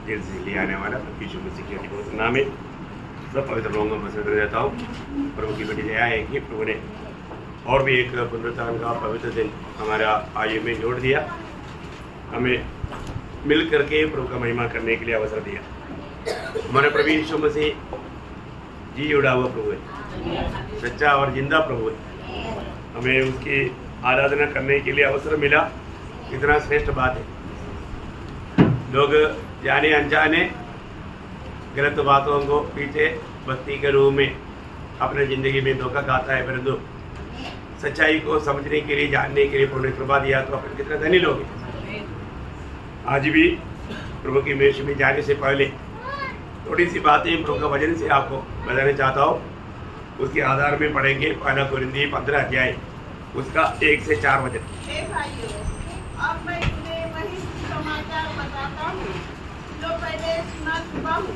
Jail से ले आने वाला यीशु मसीह के पवित्र नाम में सब पवित्र लोगों में से रहता हूँ। प्रभु की बड़ी दया है कि प्रभु ने और भी एक पुनरुत्थान का पवित्र दिन हमारा आयु में जोड़ दिया, हमें मिल करके प्रभु का महिमा करने के लिए अवसर दिया। हमारे प्रभु यीशु मसीह जी उड़ा हुआ प्रभु है, सच्चा और जिंदा प्रभु है। हमें उसकी आराधना करने के लिए अवसर मिला, कितना श्रेष्ठ बात है। लोग जाने अनजाने गलत बातों को पीछे भक्ति के रूप में अपने ज़िंदगी में धोखा खाता है, परंतु सच्चाई को समझने के लिए, जानने के लिए प्रभु ने कृपा दिया तो अपन कितने धनी लोग हैं। आज भी प्रभु की मेष में जाने से पहले थोड़ी सी बातें प्रभु का वचन से आपको बताना चाहता हूँ। उसके आधार में पढ़ेंगे पहला कुरिन्थी 15 अध्याय उसका 1 से 4 वचन। अब मैं तुम्हें वही समाचार बताता हूँ जो पहले सुना चुका हूँ,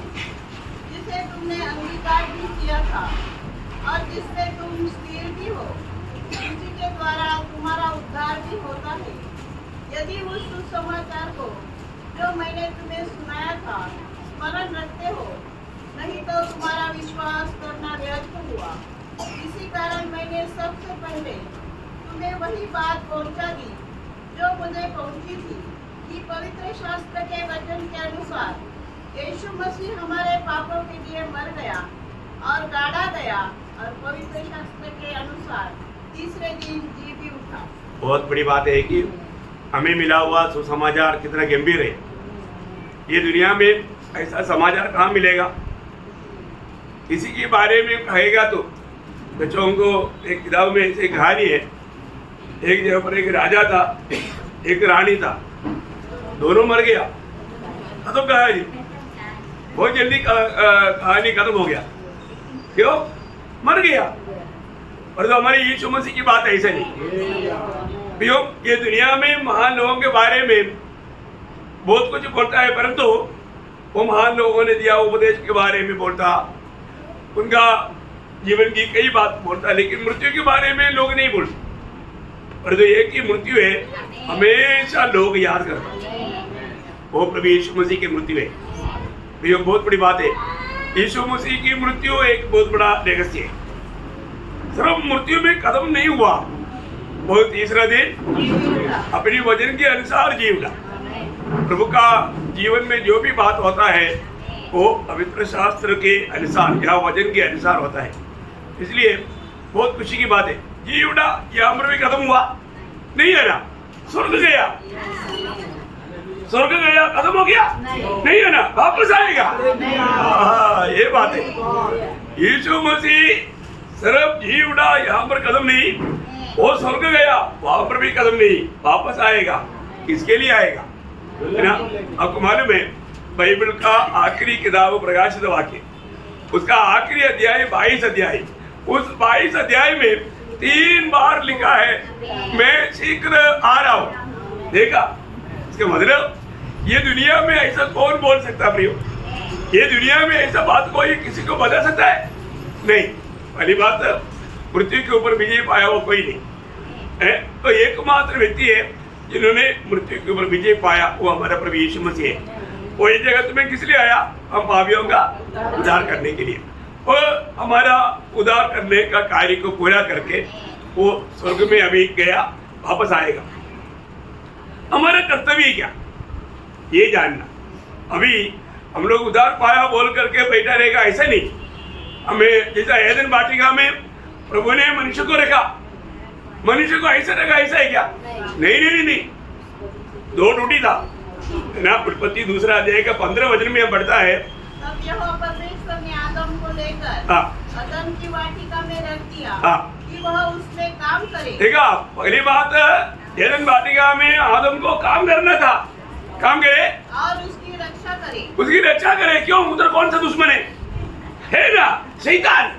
जिसे तुमने अंगीकार भी किया था और जिसमें तुम स्थिर भी हो, उसी के द्वारा तुम्हारा उद्धार भी होता है। यदि उस सुसमाचार को जो मैंने तुम्हें सुनाया था स्मरण रखते हो, नहीं तो तुम्हारा विश्वास करना व्यर्थ हुआ। इसी कारण मैंने सबसे पहले तुम्हें वही बात पहुंचा दी जो मुझे पहुंची थी कि पवित्र शास्त्र के वचन के अनुसार यीशु मसीह हमारे पापों के लिए मर गया और गाड़ा गया और पवित्र शास्त्र के अनुसार तीसरे दिन जी भी उठा। बहुत बड़ी बात है कि हमें मिला हुआ सुसमाचार कितना गंभीर है। ये दुनिया में ऐसा समाचार कहाँ मिलेगा? किसी के बारे में कहेगा तो बच्चों को एक किताब में ऐसी कहानी है, एक जगह पर एक राजा था, एक रानी था, दोनों मर गया। खत्म कहानी, बहुत जल्दी कहानी खत्म हो गया। क्यों? मर गया। और तो हमारे यीशु मसीह की बात ऐसा नहीं। ये दुनिया में महान लोगों के बारे में बहुत कुछ बोलता है, परंतु वो महान लोगों ने दिया उपदेश के बारे में बोलता, उनका जीवन की कई बात बोलता, लेकिन मृत्यु के बारे में लोग नहीं बोलते। पर जो एक ही मृत्यु है हमेशा लोग याद करते, वो प्रभु यीशु मसीह की मृत्यु है। ये बहुत बड़ी बात है। यीशु मसीह की मृत्यु एक बहुत बड़ा रहस्य है। सिर्फ मृत्यु में खत्म नहीं हुआ, वो तीसरा दिन अपनी वचन के अनुसार जी उठा। प्रभु का जीवन में जो भी बात होता है वो पवित्र शास्त्र के अनुसार या वचन के अनुसार होता है। इसलिए बहुत खुशी की बात है। जी उठा, यह अमर भी खत्म हुआ नहीं है ना? स्वर्ग गया, स्वर्ग गया, खत्म हो गया नहीं है ना? वापस आएगा। ये बात है। यीशु मसीह सिर्फ जी उठा, यहाँ पर कदम नहीं, वो स्वर्ग गया, वहां पर भी कदम नहीं, वापस आएगा। किसके लिए आएगा है ना? आपको मालूम है बाइबल का आखिरी किताब प्रकाशित वाक्य, उसका आखिरी अध्याय 22 अध्याय, उस 22 अध्याय में 3 बार लिखा है मैं शीघ्र आ रहा हूं। देखा? इसका मतलब ये दुनिया में ऐसा कौन बोल सकता प्रियो? ये दुनिया में ऐसा बात कोई किसी को बता सकता है? नहीं। पहली बात, मृत्यु के ऊपर विजय पाया वो कोई नहीं है। तो एकमात्र व्यक्ति है जिन्होंने मृत्यु के ऊपर विजय पाया, वो हमारा प्रभु यीशु मसीह है। वो इस जगत में किस लिए आया? हम पापियों का उद्धार करने के लिए। वो हमारा उद्धार करने का कार्य को पूरा करके वो स्वर्ग में अभी गया, वापस आएगा। हमारा कर्तव्य क्या? ये जानना। अभी हम लोग उद्धार पाया बोल करके बैठा रहेगा ऐसा नहीं। हमें जैसा एदन वाटिका में प्रभु ने मनुष्य को रखा, मनुष्य को ऐसा रखा, ऐसा है क्या? नहीं। 2 ड्यूटी था ना। उत्पत्ति 2 अध्याय का 15 वचन में बढ़ता है, तब यहोवा परमेश्वर ने आदम को लेकर अदन की वाटिका में रख दिया कि वह उसमें काम करे। देखा, पहली बात एदन वाटिका में आदम को काम करना था, काम करे और उसकी रक्षा करे। उसकी रक्षा करे। क्यों? उधर कौन सा दुश्मन है ना? शैतान।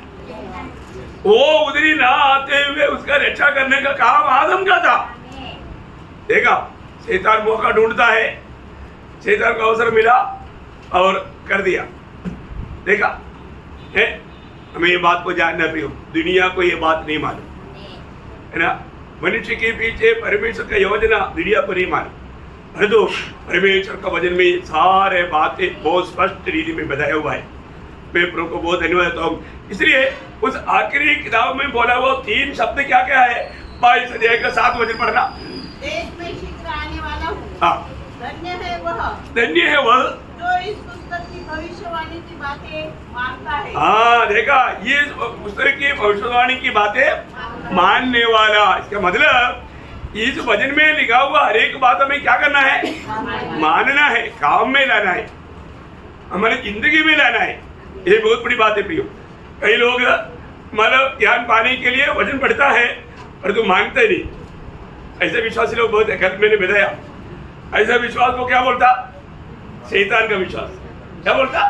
वो उधरी ना आते हुए उसका रक्षा करने का काम आदम का था। देखा, शैतान मौका ढूंढता है, शैतान को अवसर मिला और कर दिया। देखा है? हमें ये बात को जानना प्रियो, दुनिया को ये बात नहीं मालूम है ना। मनुष्य के पीछे परमेश्वर का योजना दुनिया को नहीं मालूम। परंतु परमेश्वर का वचन में ये सारे बातें बहुत स्पष्ट रीति में बताया हुआ है। मैं प्रभु को बहुत धन्यवाद देता हूँ। इसलिए उस आखिरी किताब में बोला वो 3 शब्द क्या क्या है, 22 अध्याय का 7 वचन पढ़ना। देश में शीघ्र आने वाला हूँ, हाँ, धन्य है वह जो इस पुस्तक की भविष्यवाणी की बातें मानता है। हाँ, देखा, ये पुस्तक की भविष्यवाणी की बातें मानने वाला। इसका मतलब इस वचन में लिखा हुआ हर एक बात हमें क्या करना है, मानना है, काम में लाना है, हमारी जिंदगी में लाना है। ये बहुत बड़ी बात है प्रियो। कई लोग मतलब ज्ञान पाने के लिए वचन पढ़ता है पर तो मानते नहीं। ऐसे विश्वासी लोग बहुत है, मैंने बताया। ऐसा विश्वास को क्या बोलता, शैतान का विश्वास। क्या बोलता,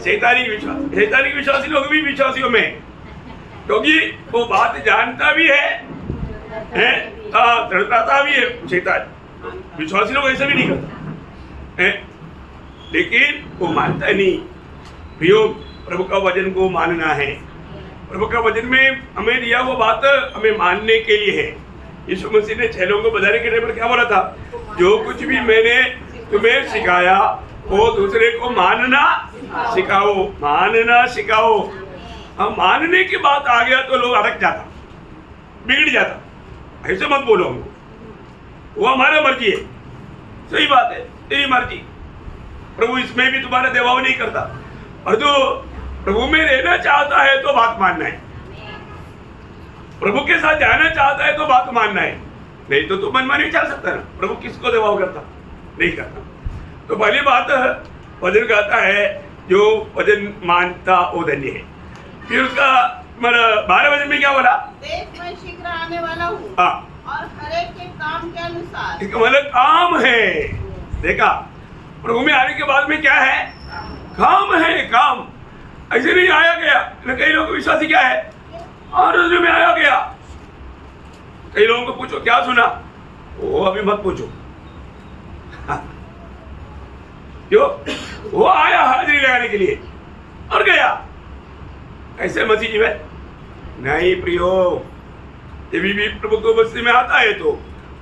शैतानी विश्वास। शैतानी विश्वासी लोग भी विश्वासियों में, क्योंकि वो बात जानता भी है दृढ़ता भी है। शैतान विश्वासी लोग ऐसा भी नहीं करता है, लेकिन वो मानता नहीं। प्रियो, प्रभु का वचन को मानना है। प्रभु का वचन में हमें दिया वो बात हमें मानने के लिए है। यीशु मसीह ने 6 लोगों को बताने के टाइम पर क्या बोला था, जो कुछ भी मैंने तुम्हें सिखाया वो दूसरे को मानना सिखाओ, मानना सिखाओ। हम मानने की बात आ गया तो लोग अटक जाता, बिगड़ जाता। ऐसे मत बोलो हमको, वो हमारा मर्जी है। सही बात है, तेरी मर्जी। प्रभु इसमें भी तुम्हारा दबाव नहीं करता, और जो प्रभु में रहना चाहता है तो बात मानना है, प्रभु के साथ जाना चाहता है तो बात मानना है। नहीं तो तू मनमानी चल सकता ना। प्रभु किसको दबाव करता, नहीं करता। तो पहली बात वचन कहता है जो वचन मानता वो धन्य है। फिर उसका 12 वचन में क्या बोला, देश में शीघ्र आने वाला हूँ हाँ, और हर एक के काम के अनुसार। इसका मतलब काम है। देखा, प्रभु में आने के बाद में क्या है, काम है। काम ऐसे नहीं आया गया। कई लोगों को विश्वासी क्या है, और में आया गया। कई लोगों को पूछो क्या सुना, वो अभी मत पूछो। क्यों, वो आया हाजिरी लगाने के लिए और गया। ऐसे मसीह जी में नहीं प्रियो। जब भी प्रभु को मसीह में आता है तो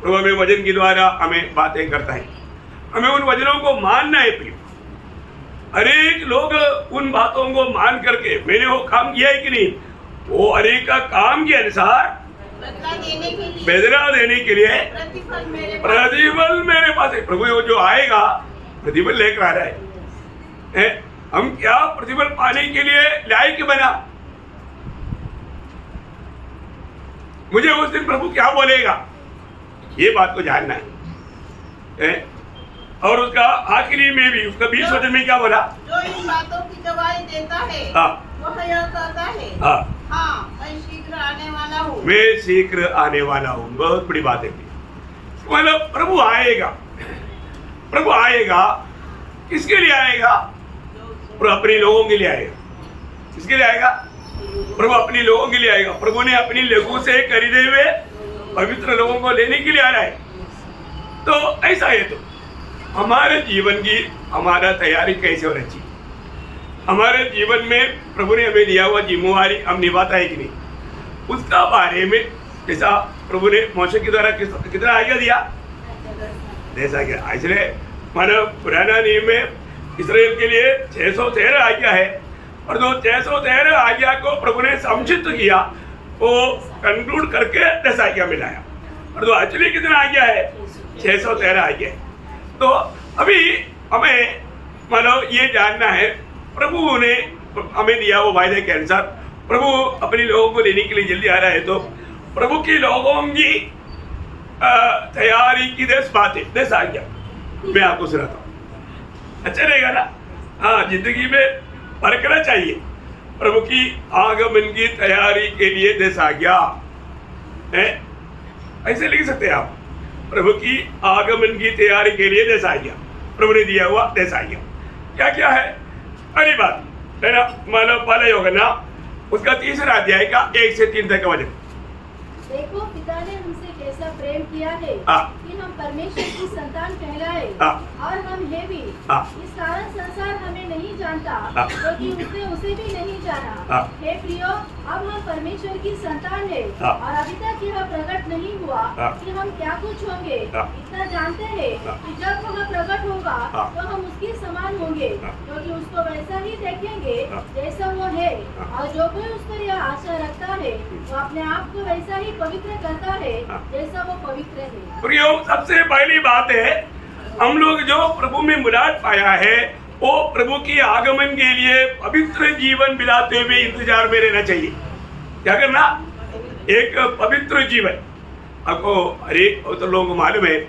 प्रभु हमें वचन के द्वारा हमें बातें करता है। हमें उन वचनों को मानना है प्रियो। अनेक लोग उन बातों को मान करके मैंने वो काम किया है कि नहीं, वो अनेक का काम के अनुसार बदला देने के लिए प्रतिफल मेरे पास है। प्रभु वो जो आएगा प्रतिफल लेकर आ रहा है। हम क्या प्रतिफल पाने के लिए लायक बना, मुझे उस दिन प्रभु क्या बोलेगा, ये बात को जानना है। और उसका आखिरी में भी उसका 20 वचन में क्या बोला, जो इन बातों की गवाही देता है वह यह कहता है, हाँ मैं शीघ्र आने वाला हूँ। मैं शीघ्र आने वाला हूँ। बहुत बड़ी बात है। मतलब प्रभु आएगा। प्रभु आएगा किसके लिए आएगा, प्रभु अपने लोगों के लिए आएगा। किसके लिए आएगा, प्रभु अपने लोगों के लिए आएगा। प्रभु ने अपनी लहू से खरीदे हुए पवित्र लोगों को लेने के लिए आ रहा है। तो ऐसा है, तो हमारे जीवन की हमारा तैयारी कैसे होनी चाहिए। हमारे जीवन में प्रभु ने हमें दिया हुआ जिम्मेवारी हम निभाता है कि नहीं, उसका बारे में जैसा प्रभु ने मौसे के द्वारा कितना आज्ञा दिया, जैसा क्या। इसलिए मानो पुराना नियम में इस्राएल के लिए 613 आज्ञा है, और जो 613 आज्ञा को प्रभु ने संक्षिप्त किया, वो कंक्लूड करके 10 आज्ञा मिलाया। और जो एक्चुअली कितना आज्ञा है, 613 आज्ञा है। तो अभी हमें मानो ये जानना है, प्रभु ने हमें दिया वो वायदे के अनुसार प्रभु अपने लोगों को लेने के लिए जल्दी आ रहा है। तो प्रभु की लोगों की तैयारी की 10 बातें, 10 आज्ञा मैं आपको सुनाता हूँ। अच्छा रहेगा ना। हाँ, जिंदगी में परखना चाहिए। प्रभु की आगमन की तैयारी के लिए 10 आज्ञा है, ऐसे लिख सकते हैं आप। प्रभु की आगमन की तैयारी के लिए 10 आज्ञा प्रभु ने दिया हुआ 10 आज्ञा। क्या क्या है, पहली बात है ना, मानव पहला योगन ना, उसका 3रा अध्याय का 1 से 3 तक का वचन। देखो पिता ने हमसे कैसा प्रेम किया है, हाँ। इन हम परमेश्वर की संतान कहलाए हाँ। और हम है भी। हाँ। इस कारण संसार हमें नहीं जानता हाँ। क्योंकि उसने उसे भी नहीं जाना। हाँ। हे प्रियो, अब हम परमेश्वर की संतान है हाँ। और अभी तक यह प्रकट नहीं हुआ हाँ। कि हम क्या कुछ होंगे। हाँ। इतना जानते हैं हाँ। कि जब वह प्रकट होगा हाँ। तो हम उसके समान होंगे हाँ। क्योंकि उसको वैसा ही देखेंगे हाँ। जैसा वो है। हाँ। और जो कोई उस पर यह आशा रखता है वो अपने आप को वैसा ही पवित्र करता है हाँ। जैसा वो पवित्र है। प्रियो, सबसे पहली बात है, हम लोग जो प्रभु में मुराद पाया है वो प्रभु की आगमन के लिए पवित्र जीवन बिताते हुए इंतजार में रहना चाहिए। क्या करना? एक पवित्र जीवन। आपको अरे वो तो लोग मालूम है,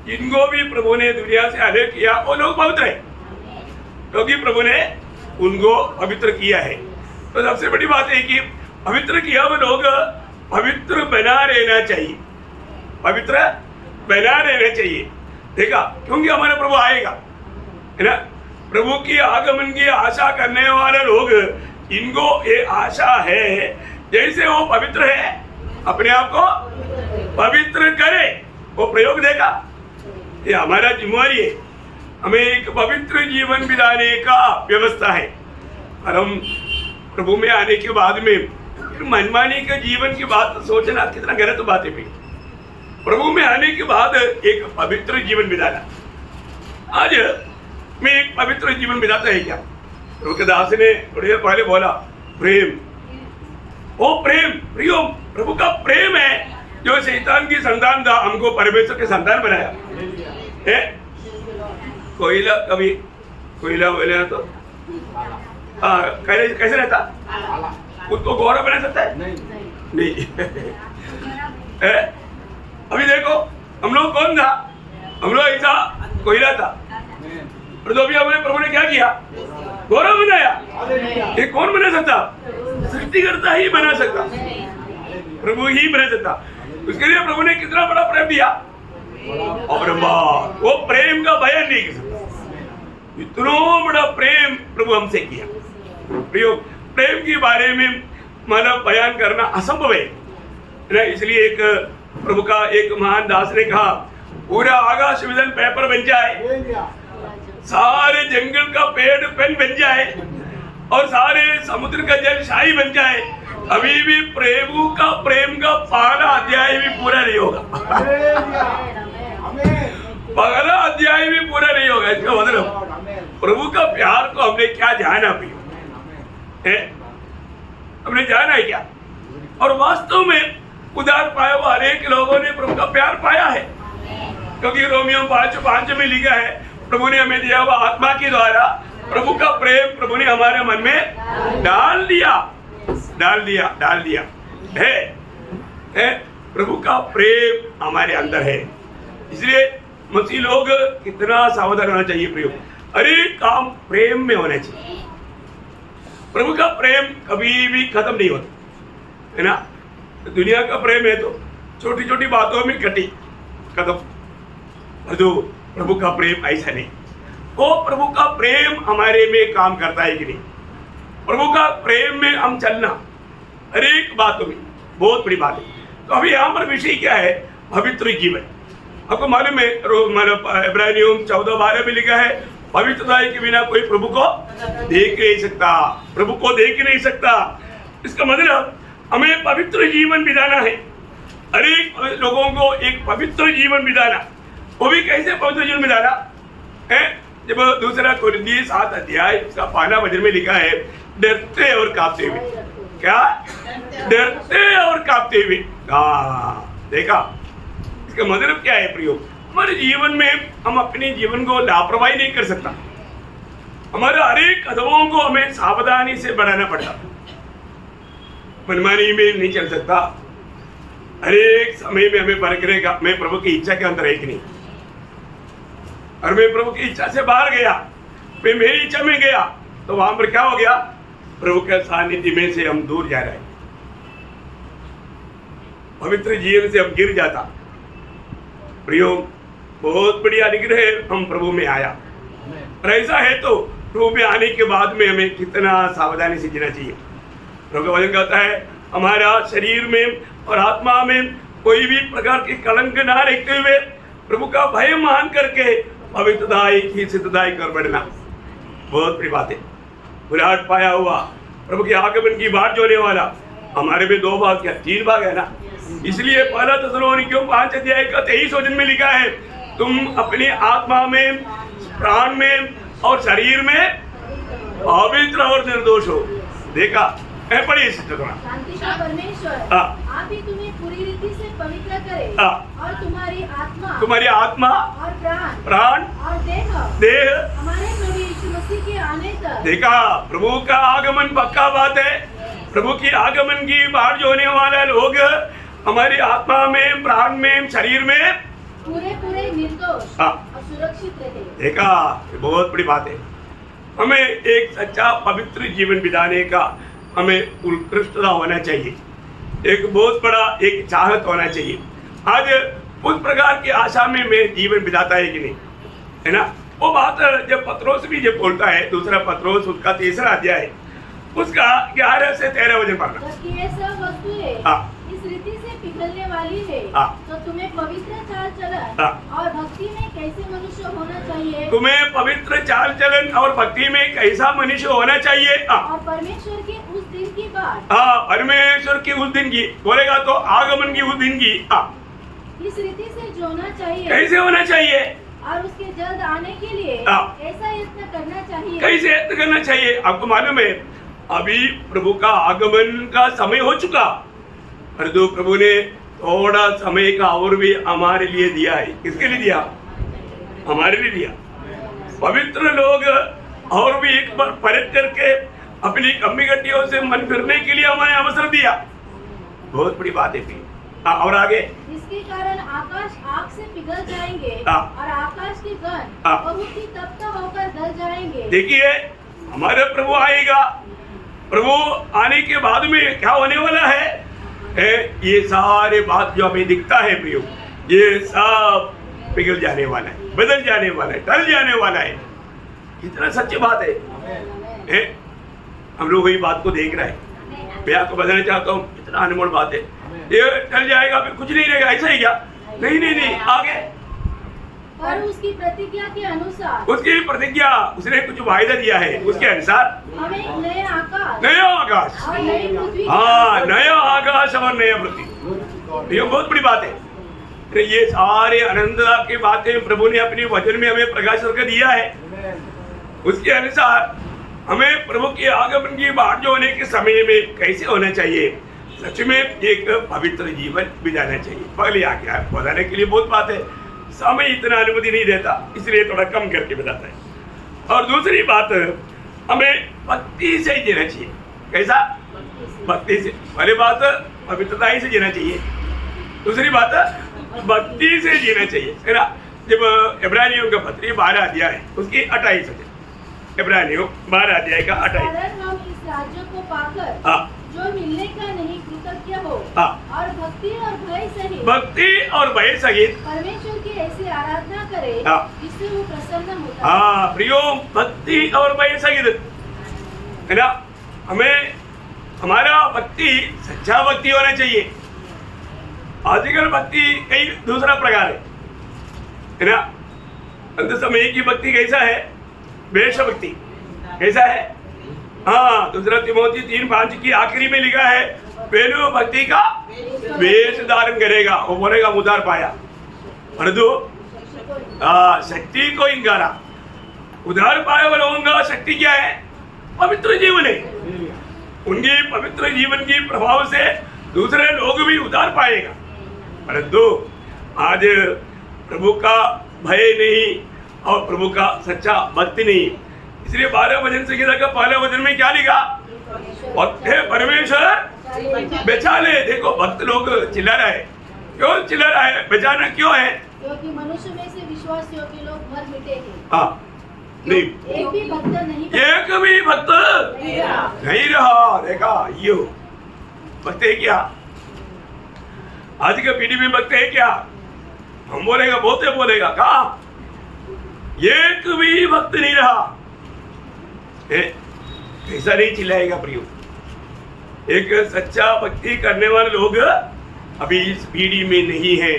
जिनको भी प्रभु ने दुनिया से अलग किया वो लोग पवित्र है, क्योंकि प्रभु ने उनको पवित्र किया है। तो सबसे बड़ी बात है कि पवित्र किया वो लोग पवित्र बना रहना चाहिए, पवित्र बना रहना चाहिए। देखा, क्योंकि हमारा प्रभु आएगा, है ना। प्रभु की आगमन की आशा करने वाले लोग, इनको ये आशा है जैसे वो पवित्र है अपने आप को पवित्र करे, वो प्रयोग देगा। ये हमारा जिम्मेवारी है, हमें एक पवित्र जीवन बिताने का व्यवस्था है। और हम प्रभु में आने के बाद में मनमानी के जीवन की बात सोचना कितना गलत बात है भाई। प्रभु में आने के बाद एक पवित्र जीवन बिताना। आज मैं एक पवित्र जीवन बिताता है क्या? प्रभु के दास ने थोड़ी देर पहले बोला प्रेम। वो प्रेम प्रियो, प्रभु का प्रेम है जो शैतान की संतान था, हमको परमेश्वर के संतान बनाया है। कोयला कभी कोयला बोले तो कैसे रहता? उसको गौरव बना सकता है? नहीं। अभी देखो, हम लोग कौन था? हम लोग ऐसा कोयला था, और तो अभी हमने प्रभु ने क्या किया? गौरव बनाया। ये कौन बना सकता? सृष्टिकर्ता ही बना सकता, प्रभु ही बना सकता। उसके लिए प्रभु ने कितना बड़ा प्रेम दिया, और वो प्रेम का बयान नहीं कर सकता। इतना बड़ा प्रेम प्रभु हमसे किया। प्रेम के बारे में मतलब बयान करना असंभव है ना। इसलिए एक प्रभु का एक महान दास ने कहा, पूरा आकाश विजन पेपर बन जाए, सारे जंगल का पेड़ पेन बन जाए, और सारे समुद्र का जल शाही बन जाए, अभी भी प्रभु का प्रेम का पहला अध्याय भी पूरा नहीं होगा। पहला अध्याय भी पूरा नहीं होगा। इसका मतलब प्रभु का प्यार को हमने क्या जाना भी है? हमने जाना है क्या? और वास्तव में उदार पाया हुआ अनेक लोगों ने प्रभु का प्यार पाया है, क्योंकि रोमियो 5:5 में लिखा है, प्रभु ने हमें दिया हुआ आत्मा के द्वारा प्रभु का प्रेम प्रभु ने हमारे मन में डाल दिया है। प्रभु का प्रेम हमारे अंदर है। इसलिए मसीह लोग कितना सावधान होना चाहिए प्रियो, हर एक काम प्रेम में होना चाहिए। प्रभु का प्रेम कभी भी खत्म नहीं होता, है ना। दुनिया का प्रेम है तो छोटी छोटी बातों में खत्म, तो प्रभु का प्रेम ऐसा नहीं। वो प्रभु का प्रेम हमारे में काम करता है कि नहीं? प्रभु का प्रेम में हम चलना हर एक बातों में बहुत बड़ी बात है। तो अभी यहाँ पर विषय क्या है? पवित्र जीवन। आपको मालूम है, इब्रानियों 14:12 में लिखा है, पवित्रता के बिना कोई प्रभु को देख नहीं सकता, प्रभु को देख नहीं सकता। इसका मतलब हमें पवित्र जीवन बिताना है। हर एक लोगों को एक पवित्र जीवन बिताना। वो भी कैसे पवित्र जीवन बिताना है? जब 2 कोरिन्थियों 7 अध्याय उसका 1 वचन में लिखा है, डरते और कांपते हुए। क्या? डरते और कांपते हुए। देखा, इसका मतलब क्या है प्रियो? हमारे जीवन में हम अपने जीवन को लापरवाही नहीं कर सकता। हमारे हर एक कदमों को हमें सावधानी से बढ़ाना पड़ता, मनमानी में नहीं चल सकता। हर एक समय में हमें परख रहेगा मैं प्रभु की इच्छा के अंदर है कि नहीं। और मैं प्रभु की इच्छा से बाहर गया, मैं मेरी इच्छा में गया, तो वहां पर क्या हो गया? प्रभु के सानिध्य में से हम दूर जा रहे हैं, पवित्र जीवन से हम गिर जाता। प्रियो, बहुत बड़ी अनुग्रह हम प्रभु में आया, और ऐसा है तो प्रभु में आने के बाद में हमें कितना सावधानी से जीना चाहिए। प्रभु का वचन कहता है, हमारा शरीर में और आत्मा में कोई भी प्रकार की कलंक ना रखते हुए प्रभु का भय मान करके पवित्रताई की सिद्धताई कर बढ़ना, बहुत बड़ी बात है। विराट पाया हुआ प्रभु के आगमन की बाट जोने वाला, हमारे में 2 भाग क्या 3 भाग है ना। इसलिए पहला थिस्सलुनीकियों 5 अध्याय का 23 वचन में लिखा है, तुम अपनी आत्मा में, प्राण में और शरीर में पवित्र और निर्दोष हो। देखा है, पढ़िए सिस्टर थोड़ा। शांति का परमेश्वर हाँ। आप ही तुम्हें पूरी रीति से पवित्र करे हाँ। और तुम्हारी आत्मा और प्राण और देह हमारे प्रभु यीशु मसीह के आने तक। देखा, प्रभु का आगमन पक्का बात है। प्रभु की आगमन की बाट जो होने वाला लोग हमारी आत्मा में, प्राण में, शरीर में पूरे निर्दोष हाँ। और सुरक्षित रहे। देखा, ये बहुत बड़ी बात है। हमें एक सच्चा पवित्र जीवन बिताने का हमें उत्कृष्टता होना चाहिए, एक बहुत बड़ा एक चाहत होना चाहिए। आज उस प्रकार की आशा में मैं जीवन बिताता है कि नहीं, है ना। वो बात जब पत्रोस भी जब बोलता है, दूसरा पत्रोस उसका 3रा अध्याय उसका 11 से 13 वचन पढ़ना। जबकि ये सब वस्तुएं हाँ। इस रीति से पिघलने वाली है, हाँ। तो तुम्हें पवित्र चाल चलन हाँ। और भक्ति में कैसे मनुष्य होना चाहिए, तुम्हें पवित्र चाल चलन और भक्ति में कैसा मनुष्य होना चाहिए। और परमेश्वर के उस दिन की बात, हाँ, परमेश्वर की उस दिन की बोलेगा तो आगमन की उस दिन की इस रीति से जोना चाहिए, कैसे होना चाहिए, और उसके जल्द आने के लिए हाँ। ऐसा यत्न करना चाहिए। कैसे यत्न करना चाहिए। आपको मालूम है अभी प्रभु का आगमन का समय हो चुका, परंतु प्रभु ने थोड़ा समय का और भी हमारे लिए दिया है। किसके लिए दिया? हमारे लिए दिया। पवित्र लोग और भी एक बार परख करके अपनी कमी गड्डियों से मन फिरने के लिए हमें अवसर दिया, बहुत बड़ी बात है। और आगे इसके कारण आकाश आग से पिघल जाएंगे हाँ। और आकाश के गण हाँ। बहुत ही तप्त होकर गल जाएंगे। देखिए, हमारा प्रभु आएगा, प्रभु आने के बाद में क्या होने वाला है, ये सारे बात जो हमें दिखता है प्रियो, ये सब पिघल जाने वाला है, बदल जाने वाला है, टल जाने वाला है। कितना सच्ची बात है। हम लोग वही बात को देख रहे हैं। मैं आपको बताना चाहता हूँ, कितना अनमोल बात है। ये टल जाएगा, फिर कुछ नहीं रहेगा, ऐसा ही क्या? नहीं, आगे और उसकी प्रतिज्ञा के अनुसार, उसकी प्रतिज्ञा, उसने कुछ वायदा दिया है, उसके अनुसार हमें एक नया आकाश नया आकाश, और नई पृथ्वी, हाँ, नया आकाश और नया पृथ्वी। ये बहुत बड़ी बात है। ये सारे आनंदता की बातें प्रभु ने अपने वचन में हमें प्रकाश करके दिया है। उसके अनुसार हमें प्रभु के आगमन की बाट जो होने के समय में कैसे होना चाहिए, सच में एक पवित्र जीवन बिताना चाहिए। पहले आज्ञा बताने के लिए बहुत बात है, समय इतना अनुमति नहीं देता, इसलिए थोड़ा कम करके बताता है। और दूसरी बात, हमें भक्ति से ही जीना चाहिए। कैसा? भक्ति से। पहली बात पवित्रता ही से जीना चाहिए, दूसरी बात भक्ति से जीना चाहिए, है ना। जब इब्रानियों का पत्री 12 अध्याय उसकी 28 वचन, इब्रानियों 12 अध्याय का 28। कारण हम इस राज्य को पाकर हाँ। जो मिलने का नहीं कृतज्ञ हो, हाँ। और भक्ति और भय सहित परमेश्वर की ऐसी आराधना करे हाँ। जिससे वो प्रसन्न होता है। हाँ प्रियो, भक्ति और भय सहित, है ना। हमें हमारा भक्ति सच्चा भक्ति होना चाहिए। आजकल भक्ति कई दूसरा प्रकार है ना। अंत समय की भक्ति कैसा है? वेश भक्ति कैसा है? हाँ, दूसरा तिमोथी 3:5 की आखिरी में लिखा है, वेणु भक्ति का वेश धारण करेगा, वो बोलेगा उधार पाया, परंतु शक्ति को इंकारा। उधार पाया वाला होगा, शक्ति क्या है? पवित्र जीवन है। उनके पवित्र जीवन के प्रभाव से दूसरे लोग भी उधार पाएगा। परंतु आज प्रभु का भय नहीं और प्रभु का सच्चा भक्ति नहीं, इसलिए 12 वचन से का पहले वचन में क्या लिखा? भक्त है परमेश्वर बचा ले। देखो, भक्त लोग चिल्ला रहा है। क्यों चिल्ला रहा है? बचाना क्यों है? क्योंकि मनुष्य में से विश्वास योग्य लोग मर मिटे हैं। हाँ, नहीं, एक भी भक्त नहीं, एक भी भक्त नहीं रहा। देखा, यो भक्त है क्या? आज के पीढ़ी में भक्त है क्या? हम बोलेगा, बहुत बोलेगा, कहा एक भी भक्त नहीं रहा। ऐसा नहीं चिल्लाएगा प्रियो। एक सच्चा भक्ति करने वाले लोग अभी इस पीढ़ी में नहीं है।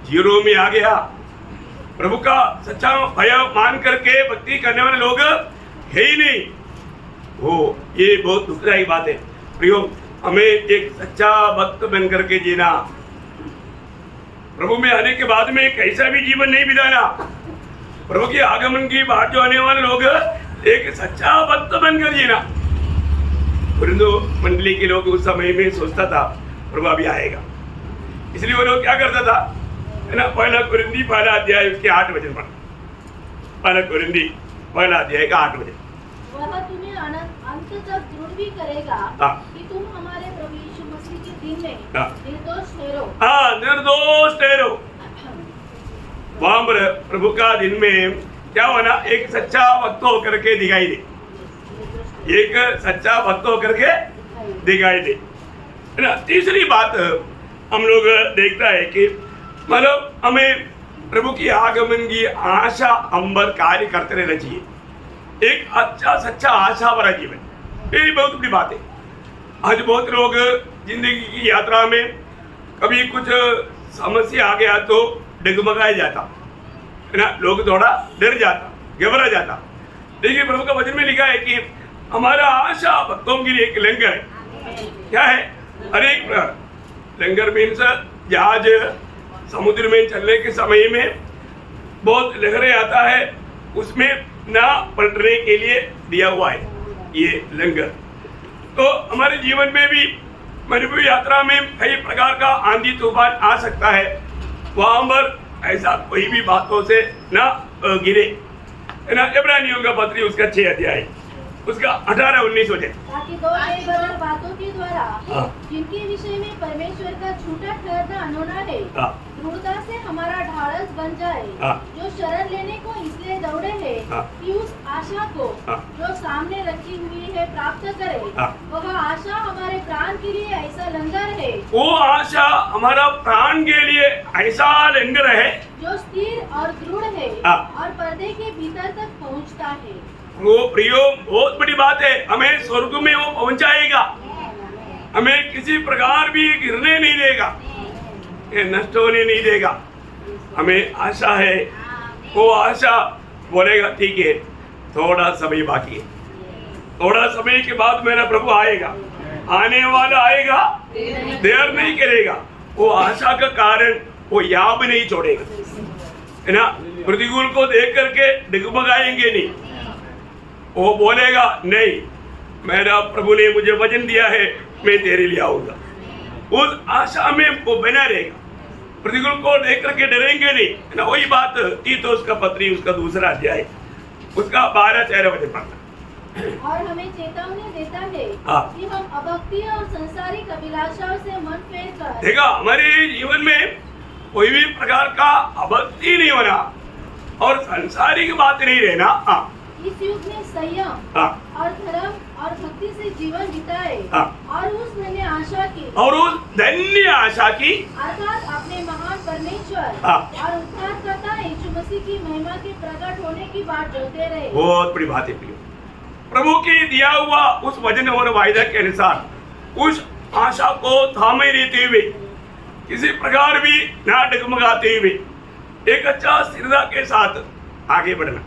जीरो में आ गया। प्रभु का सच्चा भय मान करके भक्ति करने वाले लोग है ही नहीं। वो ये बहुत दुखदायी बात है प्रियो। हमें एक सच्चा भक्त बन करके जीना, प्रभु में आने के बाद में कैसा भी जीवन नहीं बिताना। प्रभु के आगमन की बात जो आने वाले लोग एक सच्चा भक्त बनकर जीना। कुरिन्थो मंडली के लोग उस समय में सोचता था प्रभु अभी आएगा, इसलिए वो लोग क्या करता था है ना, पहला कुरिन्थी पहला अध्याय उसके 8 वचन पढ़, पहला कुरिन्थी पहला अध्याय का 8 वचन। वह तुम्हें अंत तक दृढ़ भी करेगा हाँ। कि तुम हमारे प्रभु यीशु मसीह के दिन में हाँ। निर्दोष ठहरो। हाँ, निर्दोष ठहरो। वहां पर प्रभु का दिन में क्या होना, एक सच्चा भक्त होकर के दिखाई दे, एक सच्चा भक्त होकर के दिखाई दे, है ना। तीसरी बात हम लोग देखता है कि मतलब हमें प्रभु की आगमन की आशा हम पर कार्य करते रहना चाहिए। एक अच्छा सच्चा आशा भरा जीवन, ये बहुत बड़ी बात है। आज बहुत लोग जिंदगी की यात्रा में कभी कुछ समस्या आ गया तो डगमगाया जाता है ना, लोग थोड़ा डर जाता, घबरा जाता। देखिए प्रभु का वचन में लिखा है कि हमारा आशा भक्तों के लिए एक लंगर है। क्या है? अनेक लंगर मीन्स जहाज समुद्र में चलने के समय में बहुत लहरें आता है, उसमें ना पलटने के लिए दिया हुआ है ये लंगर। तो हमारे जीवन में भी मरुभूमि यात्रा में कई प्रकार का आंधी तूफान आ सकता है, वहां पर ऐसा कोई भी बातों से ना गिरे, है ना। इब्रानियों का पत्री उसका 6 अध्याय उसका 18-19 वचन। ताकि दो बेबदर बातों के द्वारा हाँ। जिनके विषय में परमेश्वर का झूठा ठहरना अनोना है, हाँ। दृढ़ता से हमारा ढाढ़स बन जाए, हाँ। जो शरण लेने को इसलिए दौड़े है हाँ। कि उस आशा को हाँ। जो सामने रखी हुई है प्राप्त करे। हाँ। वह आशा हमारे प्राण के लिए ऐसा लंगर है, वो आशा हमारा प्राण के लिए ऐसा लंगर है जो स्थिर और दृढ़ है हाँ। और पर्दे के भीतर तक पहुंचता है। वो प्रियो बहुत बड़ी बात है, हमें स्वर्ग में वो पहुंचाएगा, हमें किसी प्रकार भी गिरने नहीं देगा, ये नष्ट होने नहीं देगा। हमें आशा है, वो आशा बोलेगा ठीक है थोड़ा समय बाकी है, थोड़ा समय के बाद मेरा प्रभु आएगा, आने वाला आएगा, देर नहीं करेगा। वो आशा का कारण वो याब नहीं छोड़ेगा, है ना। प्रतिकूल को देख करके डगमगाएंगे नहीं, वो बोलेगा नहीं मेरा प्रभु ने मुझे वचन दिया है, मैं तेरे लिए आऊंगा। उस आशा में वो बना रहेगा, प्रतिकूल को देख करके डरेंगे नहीं, है ना। वही बात तीतुस का पत्री उसका 2 अध्याय उसका 12-13 वचन पढ़ना। और हमें चेतावनी देता है हाँ। कि हम अभक्ति और संसारिक अभिलाषाओं से मन फेर कर देखा, हमारे जीवन में कोई भी प्रकार का अभक्ति नहीं होना और सांसारिक बात नहीं रहना। हाँ। इस युग में संयम हाँ। और धर्म और भक्ति से जीवन बिताए हाँ। और उस धन्य आशा की और उस धन्य आशा की अर्थात अपने महान परमेश्वर हाँ। और उद्धारकर्ता यीशु मसीह की महिमा के प्रकट होने की बात जोते रहे। बहुत बड़ी बात है प्रियो। प्रभु की दिया हुआ उस वचन और वायदा के अनुसार उस आशा को थामे रहते हुए, किसी प्रकार भी ना डगमगाते हुए, एक अच्छा स्थिरता के साथ आगे बढ़ना।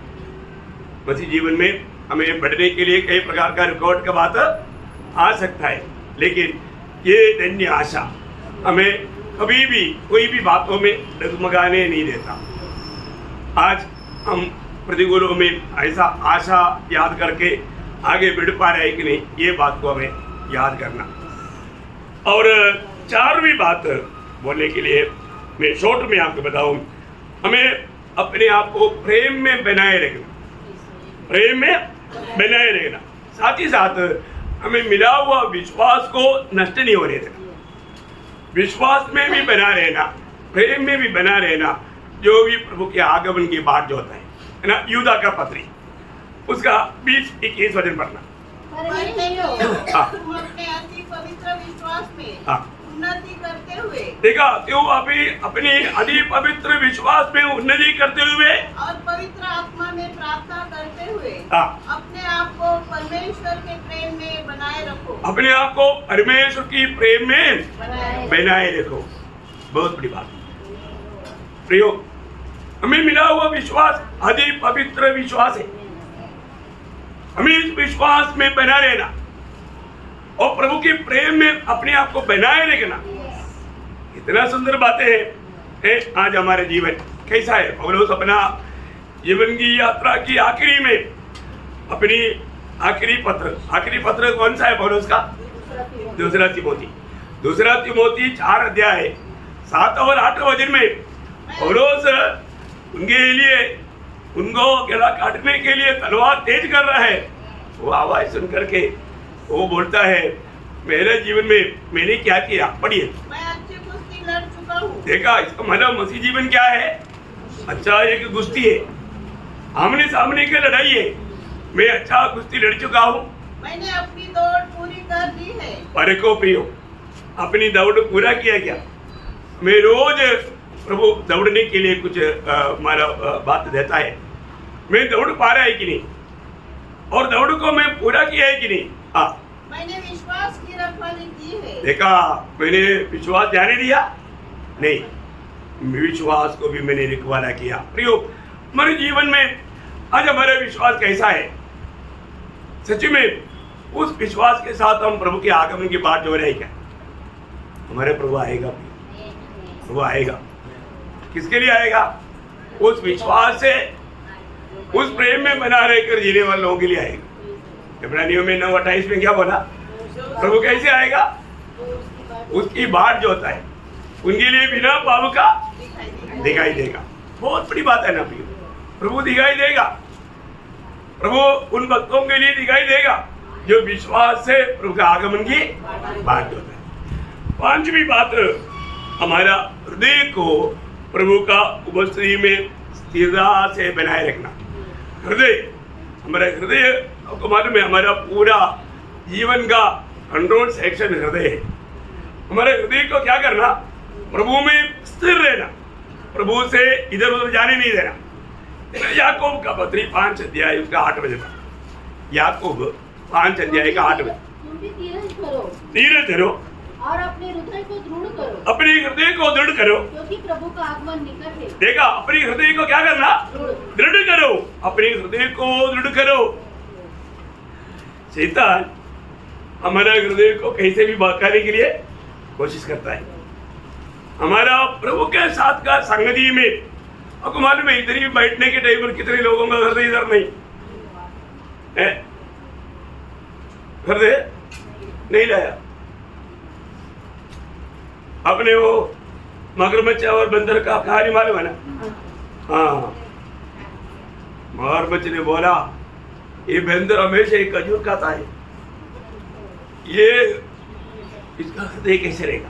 मसीह जीवन में हमें बढ़ने के लिए कई प्रकार का रिकॉर्ड का बात आ सकता है, लेकिन ये धन्य आशा हमें कभी भी कोई भी बातों में डगमगाने नहीं देता। आज हम प्रतिकूलों में ऐसा आशा याद करके आगे बढ़ पा रहे हैं कि नहीं, ये बात को हमें याद करना। और 4वीं बात बोलने के लिए मैं शॉर्ट में आपको बताऊं, हमें अपने आप को प्रेम में बनाए रखना, प्रेम में बनाए रखना। साथ ही साथ हमें मिला हुआ विश्वास को नष्ट नहीं होने देना, विश्वास में भी बना रहना, प्रेम में भी बना रहना। जो भी प्रभु के आगमन की बात जो होता है ना, यूदा का पत्री उसका 20-21 वचन पढ़ना। हाँ। तुम अपने अति पवित्र विश्वास में हाँ। उन्नति करते हुए देखा, क्यों अभी अपनी अति पवित्र विश्वास में उन्नति करते हुए और पवित्र आत्मा में प्रार्थना करते हुए हाँ। अपने आप को परमेश्वर के प्रेम में बनाए रखो, अपने आप को परमेश्वर की प्रेम में बनाए बनाए रखो। बहुत बड़ी बात। हमें मिला हुआ विश्वास अति पवित्र विश्वास है। हमें इस विश्वास में बना रहना और प्रभु के प्रेम में अपने आप को बनाए रखना, इतना सुंदर बातें हैं। आज हमारे जीवन कैसा है? पौलुस अपना जीवन की यात्रा की आखिरी में अपनी आखिरी पत्र कौन सा है पौलुस का? दूसरा तिमोथी 4 अध्याय 7 और 8 वचन में पौलुस उनके लिए, उनको गला काटने के लिए तलवार तेज कर रहा है। वो आवाज सुन करके वो बोलता है, मेरे जीवन में मैंने क्या किया? पढ़िए। मैं अच्छी कुश्ती लड़ चुका हूँ। देखा, इसका मतलब मसीह जीवन क्या है? अच्छा एक कुश्ती है, आमने सामने की लड़ाई है। मैं अच्छा कुश्ती लड़ चुका हूँ, मैंने अपनी दौड़ पूरी कर दी है। पर को प्रियो, अपनी दौड़ पूरा किया क्या? मैं रोज प्रभु दौड़ने के लिए कुछ हमारा बात देता है, मैं दौड़ पा रहा है कि नहीं, और दौड़ को मैं पूरा किया है कि नहीं? मैंने विश्वास की रखवाली की है। देखा, मैंने विश्वास जाने दिया नहीं, विश्वास को भी मैंने रखवाला किया। प्रियो, हमारे जीवन में आज हमारा विश्वास कैसा है? सच में उस विश्वास के साथ हम प्रभु के आगमन की बात जो रहे क्या? हमारे प्रभु आएगा, प्रभु आएगा। किसके लिए आएगा? उस विश्वास से, उस प्रेम में बना रहकर जीने वाले लोगों के लिए आएगा। इब्रानियों में 9:28 में क्या बोला? प्रभु कैसे आएगा? उसकी बाट जो होता है उनके लिए बिना पाप का दिखाई देगा। बहुत बड़ी बात है ना प्रियो, प्रभु दिखाई देगा। प्रभु उन भक्तों के लिए दिखाई देगा जो विश्वास से प्रभु का आगमन की बात होता है। 5वीं बात, हमारा हृदय को प्रभु का उपस्थिति में स्थिरता से बनाए रखना। हृदय, हमारा हृदय आपको मालूम है, हमारा पूरा जीवन का कंट्रोल सेक्शन हृदय है। हमारे हृदय को क्या करना? प्रभु में स्थिर रहना, प्रभु से इधर उधर जाने नहीं देना। याकूब का पत्री 5 अध्याय उसका 8 बजे था। याकूब 5 अध्याय का 8 बजे। धीरज धरो और अपने हृदय को दृढ़ करो, अपने हृदय को दृढ़ करो, क्योंकि प्रभु का आगमन निकट है। देखा, अपने हृदय को क्या करना? दृढ़ करो, अपने हृदय को दृढ़ करो। शैतान हमारा हृदय को कैसे भी भड़काने के लिए कोशिश करता है। हमारा प्रभु के साथ का संगति में आपको मालूम है, इधर ही बैठने के टाइम पर कितने लोगों का हृदय इधर नहीं है, हृदय नहीं लाया। अपने वो मगरमच्छ और बंदर का कहानी मालूम है ना? हाँ, मगरमच्छ ने बोला, ये बंदर हमेशा एक खजूर खाता है, ये इसका हृदय कैसे रहेगा?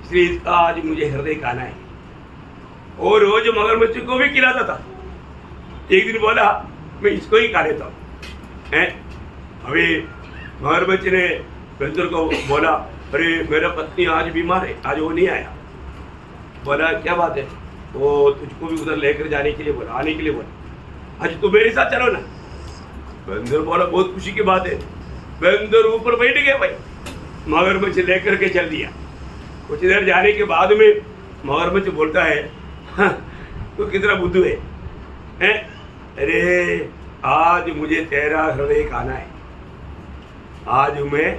इसलिए इसका आज मुझे हृदय खाना है। और रोज मगरमच्छ को भी खिलाता था। एक दिन बोला, मैं इसको ही खा लेता हूँ। अभी मगरमच्छ ने बंदर को बोला, अरे मेरा पत्नी आज बीमार है, आज वो नहीं आया। बोला, क्या बात है? वो तुझको भी उधर लेकर जाने के लिए बोला, आने के लिए बोला, आज तू मेरे साथ चलो ना। बंदर बोला, बहुत खुशी की बात है। बंदर ऊपर बैठ गया भाई, मगरमच्छ लेकर के चल दिया। कुछ देर जाने के बाद में मगरमच्छ बोलता है, हाँ, तू कितना बुद्धू है? अरे आज मुझे तेरा हृदय खाना है, आज मैं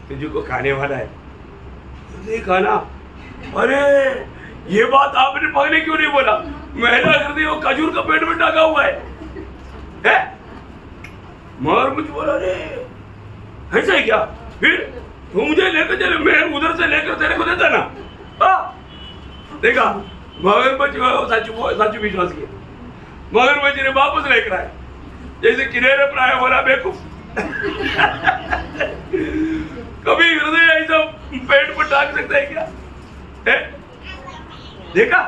तुझको खाने वाला है, हृदय खाना। अरे ये बात आपने पहले क्यों नहीं बोला? मेरा हृदय वो खजूर का पेट में टाका हुआ है? मगरमच्छ बोला, अरे ऐसा है क्या? फिर तू मुझे लेकर चले, मैं उधर से लेकर तेरे को देता ना। देखा, मगरमच्छ सच विश्वास किया। मगरमच्छ ने वापस लेकर आया, जैसे किनारे पर आया, बोला बेवकूफ। कभी हृदय ऐसा पेट पर टाक सकता है क्या? देखा,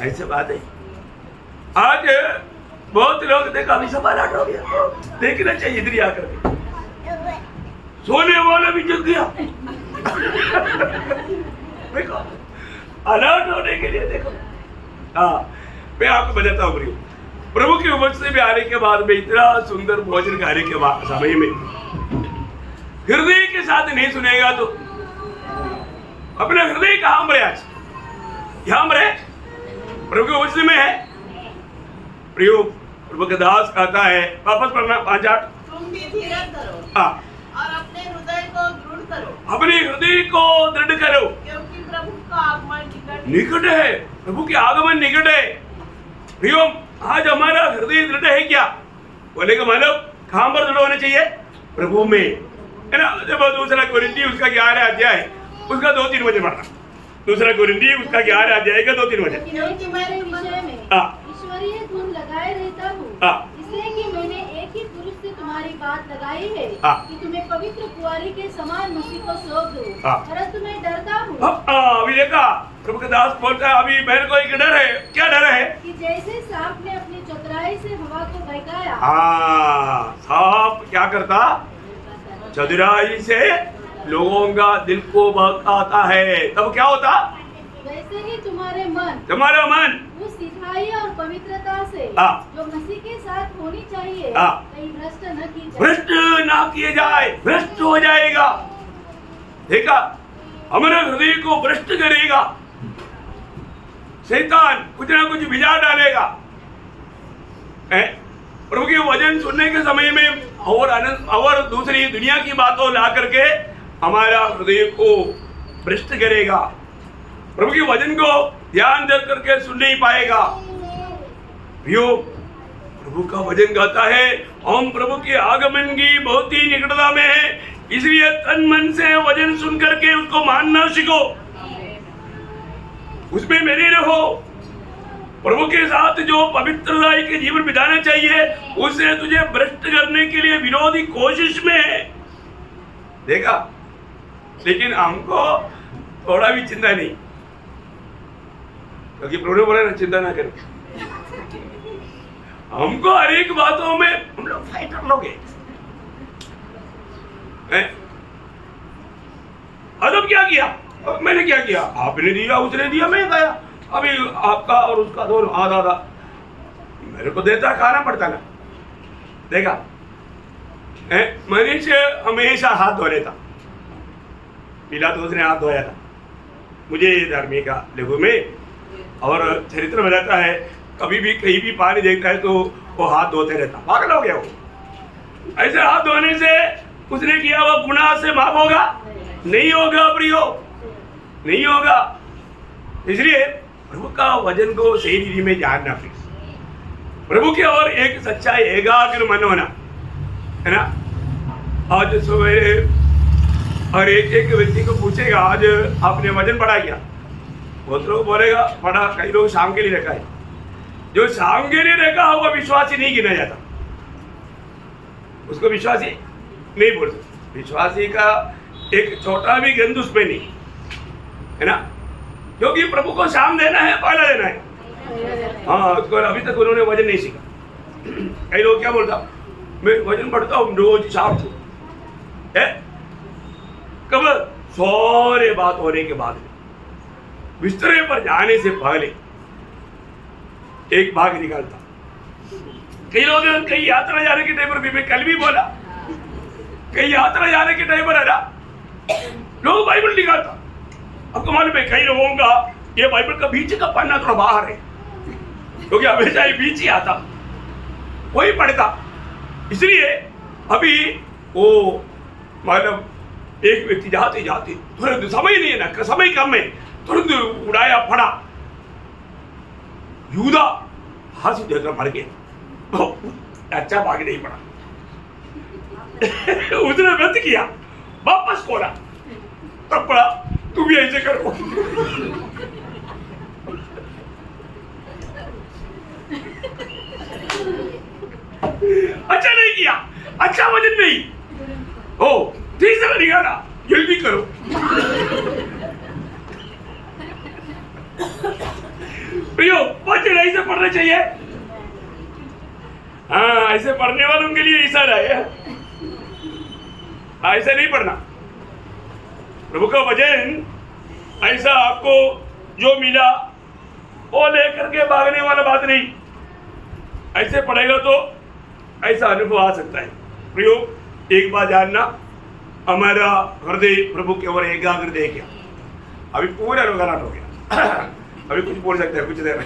ऐसे बात है। आज बहुत लोग देखा, अभी समाराट हो गया, देखना चाहिए इधर आकर के। सोने वाला भी जग गया। देखो, अलर्ट होने के लिए देखो। हाँ, मैं आपको बताता हूँ, प्रभु की उपस्थिति में आने के बाद में इतना सुंदर भोजन खाने के बाद समय में हृदय के साथ नहीं सुनेगा तो अपना हृदय कहाँ मरे? आज यहाँ मरे? प्रभु के वचन में है। प्रियो, प्रभु का दास कहता है, वापस पढ़ना 5:8। तुम भी धीरज धरो हाँ, और अपने हृदय को दृढ़ करो, अपने हृदय को दृढ़ करो, क्योंकि प्रभु का आगमन निकट है। प्रभु के आगमन निकट है। प्रियो, आज हमारा हृदय दृढ़ है क्या? बोले का मतलब कहां पर दृढ़ होना चाहिए? प्रभु में, है ना। जब दूसरा कोरिन्थी उसका 11 अध्याय उसका 2-3 वचन पढ़ना। दूसरा कोरिन्थी उसका 11 अध्याय का 2-3 वचन। मैं तुम्हारे विषय में ईश्वरीय धुन लगाए रहता हूँ, इसलिए कि मैंने एक ही पुरुष से तुम्हारी बात लगाई है कि तुम्हें पवित्र कुंवारी के समान मसीह को सौंप दूं, परंतु मैं डरता हूँ। अभी देखा, प्रभु के दास बोलता है, अभी मेरे को एक डर है। क्या डर है? कि जैसे सांप ने अपनी चतुराई से हवा को बहकाया। सांप क्या करता? चतुराई से लोगों का दिल को बहकाता है। तब क्या होता? वैसे ही तुम्हारा मन उस सिधाई और पवित्रता से जो मसीह के साथ होनी चाहिए कहीं भ्रष्ट न की जाए। भ्रष्ट ना किए जाए, भ्रष्ट हो जाएगा। देखा, हमारे हृदय को भ्रष्ट करेगा शैतान, कुछ ना कुछ बिगाड़ डालेगा। प्रभु के वचन सुनने के समय में और दूसरी दुनिया की बातों ला करके हमारा हृदय को भ्रष्ट करेगा। प्रभु के वचन को ध्यान दे करके सुन नहीं पाएगा। प्रभु का वचन कहता है, हम प्रभु के आगमन की बहुत ही निकटता में है, इसलिए तन मन से वचन सुन करके उसको मानना सीखो, उसमें मेरे रहो। प्रभु के साथ जो पवित्रता के जीवन बिताना चाहिए, उसे तुझे भ्रष्ट करने के लिए विरोधी कोशिश में है। देखा, लेकिन हमको थोड़ा भी चिंता नहीं, क्योंकि प्रभु ने बोला ना, चिंता ना करो। हमको हर एक बातों में हम लोग फाइटर लोग हैं। अब क्या किया? मैंने क्या किया? आपने दिया, उसने दिया, मैं खाया। अभी आपका और उसका दोनों आधा मेरे को देता, खाना पड़ता ना। देखा, मनुष्य हमेशा हाथ धो लेता। पिलातुस ने हाथ धोया था। मुझे धार्मिक लघु में और चरित्र में रहता है, कभी भी कहीं भी पानी देखता है तो वो हाथ धोते रहता। पागल हो गया वो। ऐसे हाथ धोने से उसने किया वो गुनाह से माफ होगा? नहीं होगा प्रियो, नहीं होगा। इसलिए प्रभु का वचन को सही रीति में जानना, प्रभु के और एक सच्चा एकाग्र मन होना, है ना। आज सवेरे और एक व्यक्ति को पूछेगा, आज आपने वचन पढ़ा क्या? बहुत लोग बोलेगा पढ़ा, कई लोग शाम के लिए रखा है। जो शाम के लिए रखा होगा विश्वासी नहीं गिना जाता, उसको विश्वासी नहीं बोल सकते। विश्वासी का एक छोटा भी गंध उसमें नहीं, है ना, क्योंकि प्रभु को शाम देना है, पहला देना है। हाँ, उसको अभी तक उन्होंने वचन नहीं सीखा। कई लोग क्या बोलता, मैं वचन पढ़ता हूँ रोज शाम को, है कब? सारे बात होने के बाद, बिस्तरे पर जाने से पहले एक भाग निकालता। कई लोग कई यात्रा जाने के टाइम पर भी, मैं कल भी बोला, कई यात्रा जाने के टाइम पर है ना, लोग बाइबल निकालता। आपको मालूम है कई लोगों का ये बाइबल का बीच का पन्ना थोड़ा बाहर है, क्योंकि हमेशा ये बीच ही आता, वही पढ़ता। इसलिए अभी वो मतलब एक व्यक्ति जाते जाते तुरंत, समय नहीं है ना, समय कम है, तुरंत उड़ाया पड़ा। यूदा हाथ से देखकर मर गया। अच्छा भाग नहीं पड़ा। उसने व्रत किया, वापस खोला, तब पड़ा तू भी ऐसे करो। अच्छा नहीं किया, अच्छा वजन नहीं। ओ तीसरा निकाला, जल्दी करो। प्रियो, वचन ऐसे पढ़ना चाहिए। हाँ, ऐसे पढ़ने वालों के लिए इशारा है, ऐसे नहीं पढ़ना। प्रभु का वचन ऐसा आपको जो मिला वो लेकर के भागने वाला बात नहीं। ऐसे पढ़ेगा तो ऐसा अनुभव आ सकता है। प्रियो, एक बात जानना, हमारा हृदय प्रभु के ओर एकाग्र दे गया। अभी पूरा रोगानाट हो गया। अभी कुछ बोल सकते हैं कुछ देर में।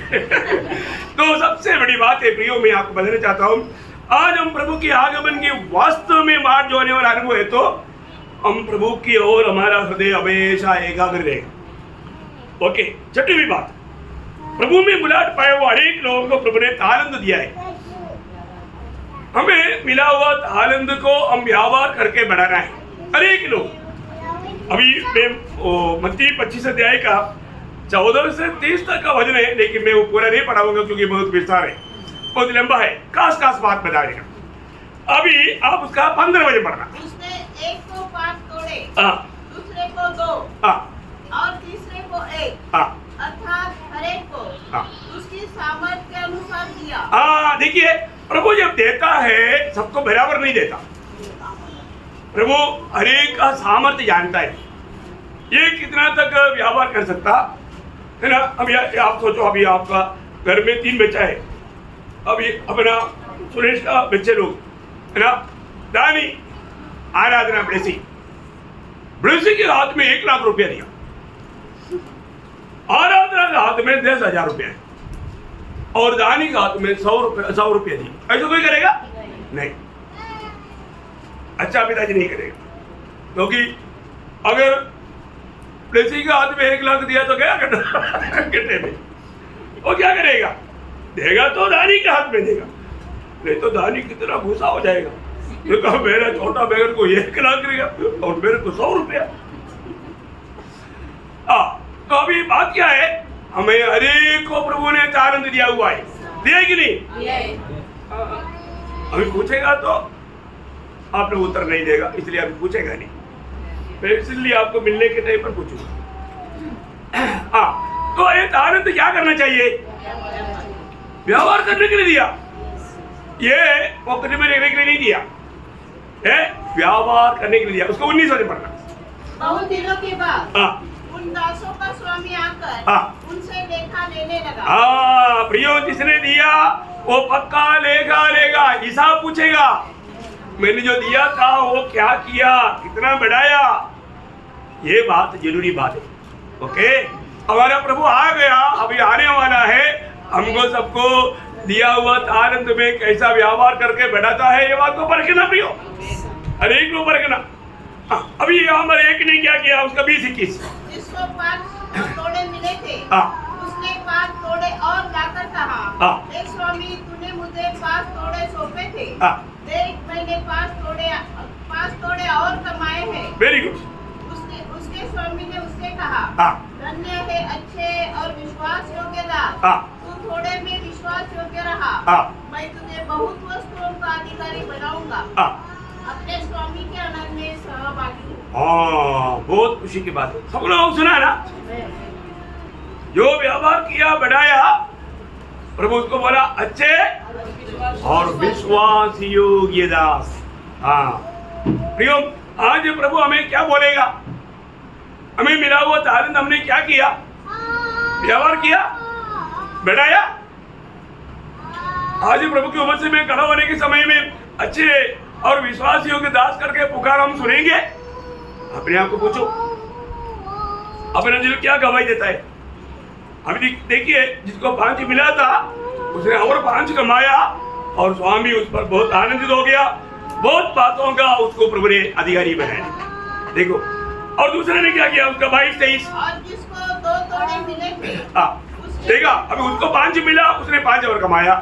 तो सबसे बड़ी बात है प्रियो, मैं आपको बताना चाहता हूँ, आज हम प्रभु के आगमन की वास्तव में बाट जो होने वाला अनुभव है, तो हम प्रभु की ओर हमारा हृदय हमेशा एकाग्र रहेगा। ओके, छठवीं बात, प्रभु में बुलाहट पाए हुए अनेक लोगों को प्रभु ने तालंत दिया है। हमें मिला हुआ तालंत को हम व्यवहार करके बढ़ाना है। अनेक लोग, अभी मैं मत्ती 25 अध्याय का 14 से 30 तक का वचन है, लेकिन मैं वो पूरा नहीं पढ़ाऊंगा क्योंकि बहुत विस्तार है, बहुत लंबा है, खास बात बताएगा। अभी आप उसका 15 वचन पढ़ना। उसने एक को 5 तोड़े, दूसरे को 2 और तीसरे को 1, अर्थात हरेक को उसकी सामर्थ्य के अनुसार दिया। देखिए, प्रभु जब देता है सबको बराबर नहीं देता। प्रभु हरेक का सामर्थ्य जानता है, ये कितना तक व्यवहार कर सकता है ना। अभी आप सोचो, अभी आपका घर में 3 बच्चा है, अभी अपना सुरेश का बच्चे लोग है ना, दानी आराधना ब्लेसिंग के हाथ में 1 लाख रुपया दिया, आराधना के हाथ में 10,000 रुपया है, और दानी के हाथ में 100 रुपया दी। ऐसा कोई करेगा? नहीं, अच्छा पिताजी नहीं करेगा, क्योंकि अगर ब्लेसिंग के हाथ में 1 लाख दिया तो क्या करना घंटे में, वो क्या करेगा? देगा तो दानी के हाथ में देगा, नहीं तो दानी की तरह भूसा हो जाएगा। तो कहा मेरा छोटा बहन को 1 लाख देगा और मेरे को 100 रुपया। तो अभी बात क्या है, हमें हरेक को प्रभु ने तालंत दिया हुआ है, दिया कि नहीं? अभी पूछेगा तो आप लोग उत्तर नहीं देगा, इसलिए अभी पूछेगा नहीं, मैं इसलिए आपको मिलने के टाइम पर पूछूंगा। तो ये तालंत क्या करना चाहिए? व्यवहार करने के लिए दिया, ये पॉकेट में रखने के लिए नहीं दिया, व्यवहार करने के लिए दिया। उसको 19 वाले पढ़ना। बहुत दिनों के बाद उन दासों का स्वामी आकर उनसे लेखा लेने लगा। प्रियो, जिसने दिया वो पक्का लेखा लेगा, हिसाब पूछेगा, मैंने जो दिया था वो क्या किया, कितना बढ़ाया। ये बात जरूरी बात है। ओके, हमारा प्रभु आ गया, अभी आने वाला है, हमको सबको दिया हुआ तालंत में कैसा व्यवहार करके बढ़ाता है, ये बात को परखना प्रियो, हरेक को परखना। अभी हमारे एक ने क्या किया, उसका 20-21 जिसको 5 तोड़े मिले थे, उसने 5 तोड़े और लाकर कहा, हे स्वामी, तूने मुझे 5 तोड़े सौंपे थे, देख मैंने 5 तोड़े और कमाए हैं। Very good. उसके स्वामी ने उससे कहा, धन्य है अच्छे और विश्वास योग्य दास, तू थोड़े में विश्वास योग्य रहा, मैं तुझे बहुत वस्तुओं का अधिकारी बनाऊंगा, अपने स्वामी के आनंद में सहभागी हूँ। बहुत खुशी की बात है, सब लोग सुना ना, जो व्यवहार किया बढ़ाया, प्रभु उसको बोला अच्छे और विश्वास योग्य दास। प्रियो, आज प्रभु हमें क्या बोलेगा? हमें मिला हुआ तालंत हमने क्या किया? व्यवहार किया, बढ़ाया। आज प्रभु की उम्र से में खड़ा होने के समय में अच्छे और विश्वास योग्य दास करके पुकार हम सुनेंगे? अपने आप को पूछो, अपना दिल क्या गवाही देता है? अभी देखिए, जिसको 5 मिला था उसने और 5 कमाया और स्वामी उस पर बहुत आनंदित हो गया, बहुत बातों का उसको प्रभु ने अधिकारी बनाया। देखो, और दूसरे ने क्या किया? उसका 22-23 और जिसको 2 तोड़े मिले थे, देखा, अभी उसको 5 मिला, उसने 5 और कमाया।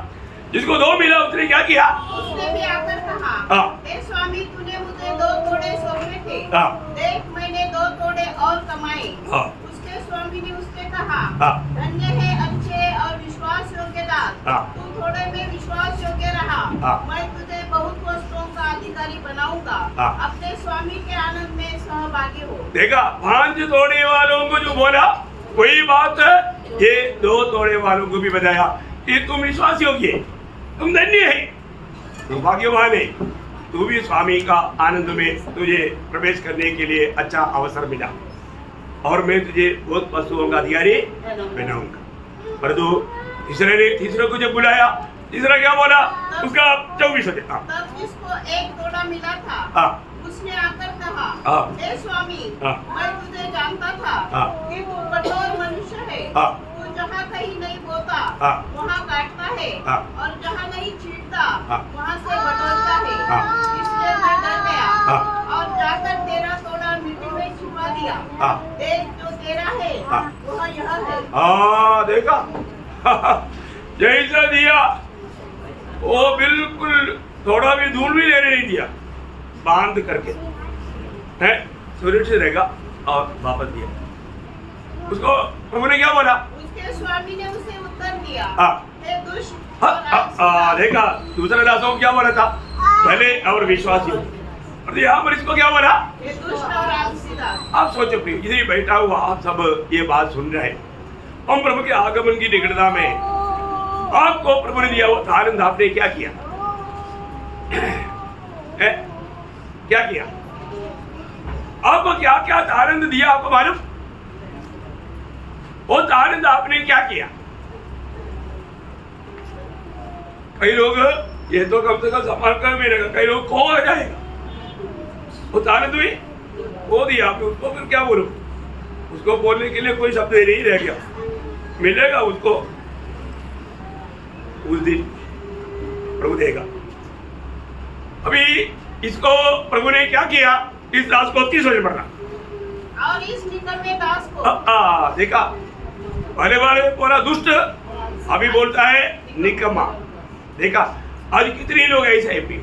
जिसको 2 मिला उसने क्या किया? उसने भी आकर कहा, हे स्वामी, तूने मुझे 2 तोड़े सौंपे थे, देख मैंने 2 तोड़े और कमाए। उसके स्वामी ने उससे कहा, धन्य है अच्छे और विश्वास योग्य दास, तू थोड़े में विश्वास योग्य रहा, मैं तुझे बहुत वस्तुओं का अधिकारी बनाऊंगा, अपने स्वामी के आनंद में सहभागी हो। देखा, 5 तोड़े वालों को जो बोला वही बात ये 2 तोड़े वालों को भी बताया कि तुम विश्वास योग्य है, तुम धन्य है, तुम भाग्यवान है, तू भी स्वामी का आनंद में तुझे प्रवेश करने के लिए अच्छा अवसर मिला और मैं तुझे बहुत वस्तुओं का अधिकारी बनाऊंगा। परंतु तीसरे को जब बुलाया, तीसरा क्या बोला? उसका 24 होते। तब जिसको 1 तोड़ा मिला था, उसने आकर कहा, हे स्वामी, मैं तुझे जानता था कि तू कठोर मनुष्य है, तू जहाँ कहीं नहीं बोता हाँ। वहाँ काटता है हाँ। और जहाँ नहीं छींटता हाँ। वहाँ से बटोरता है। हाँ। इसलिए मैं डर गया हाँ। और जाकर तेरा तोड़ा मिट्टी में छुपा दिया। हाँ। देख जो तेरा है हाँ। वह यह है। हाँ देखा जैसा दिया वो बिल्कुल थोड़ा भी धूल भी लेने नहीं दिया, बांध करके है सुरक्षित रहेगा और वापस दिया उसको। प्रभु ने क्या बोला? उसके स्वामी ने उसे उत्तर दिया, हाँ। हे दुष्ट और देखा दूसरे दासों को क्या बोला था? पहले और विश्वासी हो। और यहाँ पर इसको क्या बोला? हे दुष्ट और आलसी दास। आप सोचो प्रिय, इधर ही बैठा हुआ आप सब ये बात सुन रहे हैं। हम प्रभु के आगमन की निकटता में आपको प्रभु ने दिया वो तारन आपने क्या किया है? क्या किया? आपको क्या क्या तारंद दिया आपको मालूम? वो तारंद आपने क्या किया? कई लोग ये तो कम से कम संभाल कर मिलेगा, कई लोग खो जाएगा। वो तारंद भी खो दिया आपने, उसको फिर क्या बोलो? उसको बोलने के लिए कोई शब्द नहीं रह गया। मिलेगा उसको उस दिन प्रभु देगा। अभी इसको प्रभु ने क्या किया? इस दास को 30 वर्ष पढ़ना और इस निकम्मे दास को देखा पहले वाले बोला दुष्ट, अभी बोलता है निकम्मा। देखा आज कितने लोग ऐसे है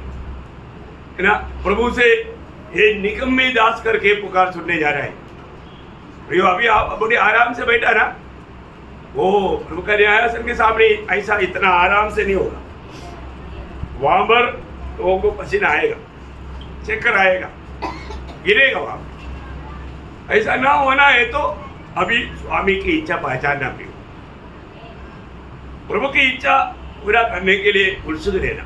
ना, प्रभु से ये निकम्मे दास करके पुकार सुनने जा रहा है। भैया अभी आप बड़े आराम से बैठा ना, वो प्रभु का न्यायासन के सामने ऐसा इतना आराम से नहीं होगा। वहां पर लोगों को पसीना आएगा, चक्कर आएगा, गिरेगा वहां। ऐसा ना होना है तो अभी स्वामी की इच्छा पहचानना भी, प्रभु की इच्छा पूरा करने के लिए उत्सुक रहना,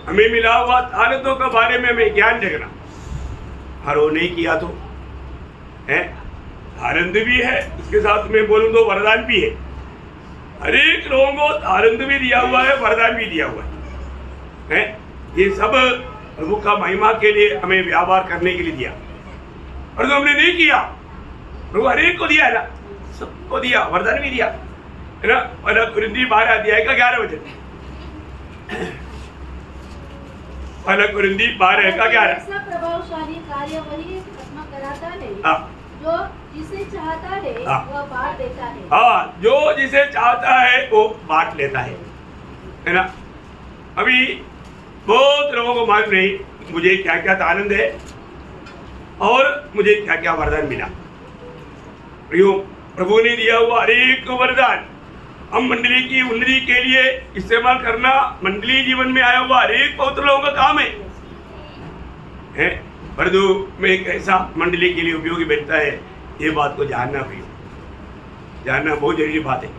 हमें मिला हुआ तारतों के बारे में हमें ज्ञान रखना। हर वो नहीं किया तो है आनंद भी है, इसके साथ में बोलूं तो वरदान भी है। हर एक लोगों को आनंद भी दिया हुआ है, वरदान भी दिया हुआ है। ये सब प्रभु का महिमा के लिए हमें व्यवहार करने के लिए दिया, और जो हमने नहीं किया प्रभु हर एक को दिया है ना, सबको दिया, वरदान भी दिया है ना। पहला कुरिन्थी 12 अध्याय का 11 वचन, पहला कुरिन्थी 12 का 11। ऐसा प्रभावशाली कार्य वही आत्मा कराता है जो जिसे चाहता है वह बांट देता है। हाँ, जो जिसे चाहता है वो बांट लेता है ना। अभी बहुत लोगों को मालूम नहीं मुझे क्या क्या आनंद है और मुझे क्या क्या वरदान मिला। प्रभु ने दिया हुआ हर एक वरदान हम मंडली की उन्नति के लिए इस्तेमाल करना मंडली जीवन में आया हुआ हर एक पवित्र लोगों का काम है। परंतु में कैसा मंडली के लिए उपयोगी बनता है, ये बात को जानना भी, जानना बहुत जरूरी बात है।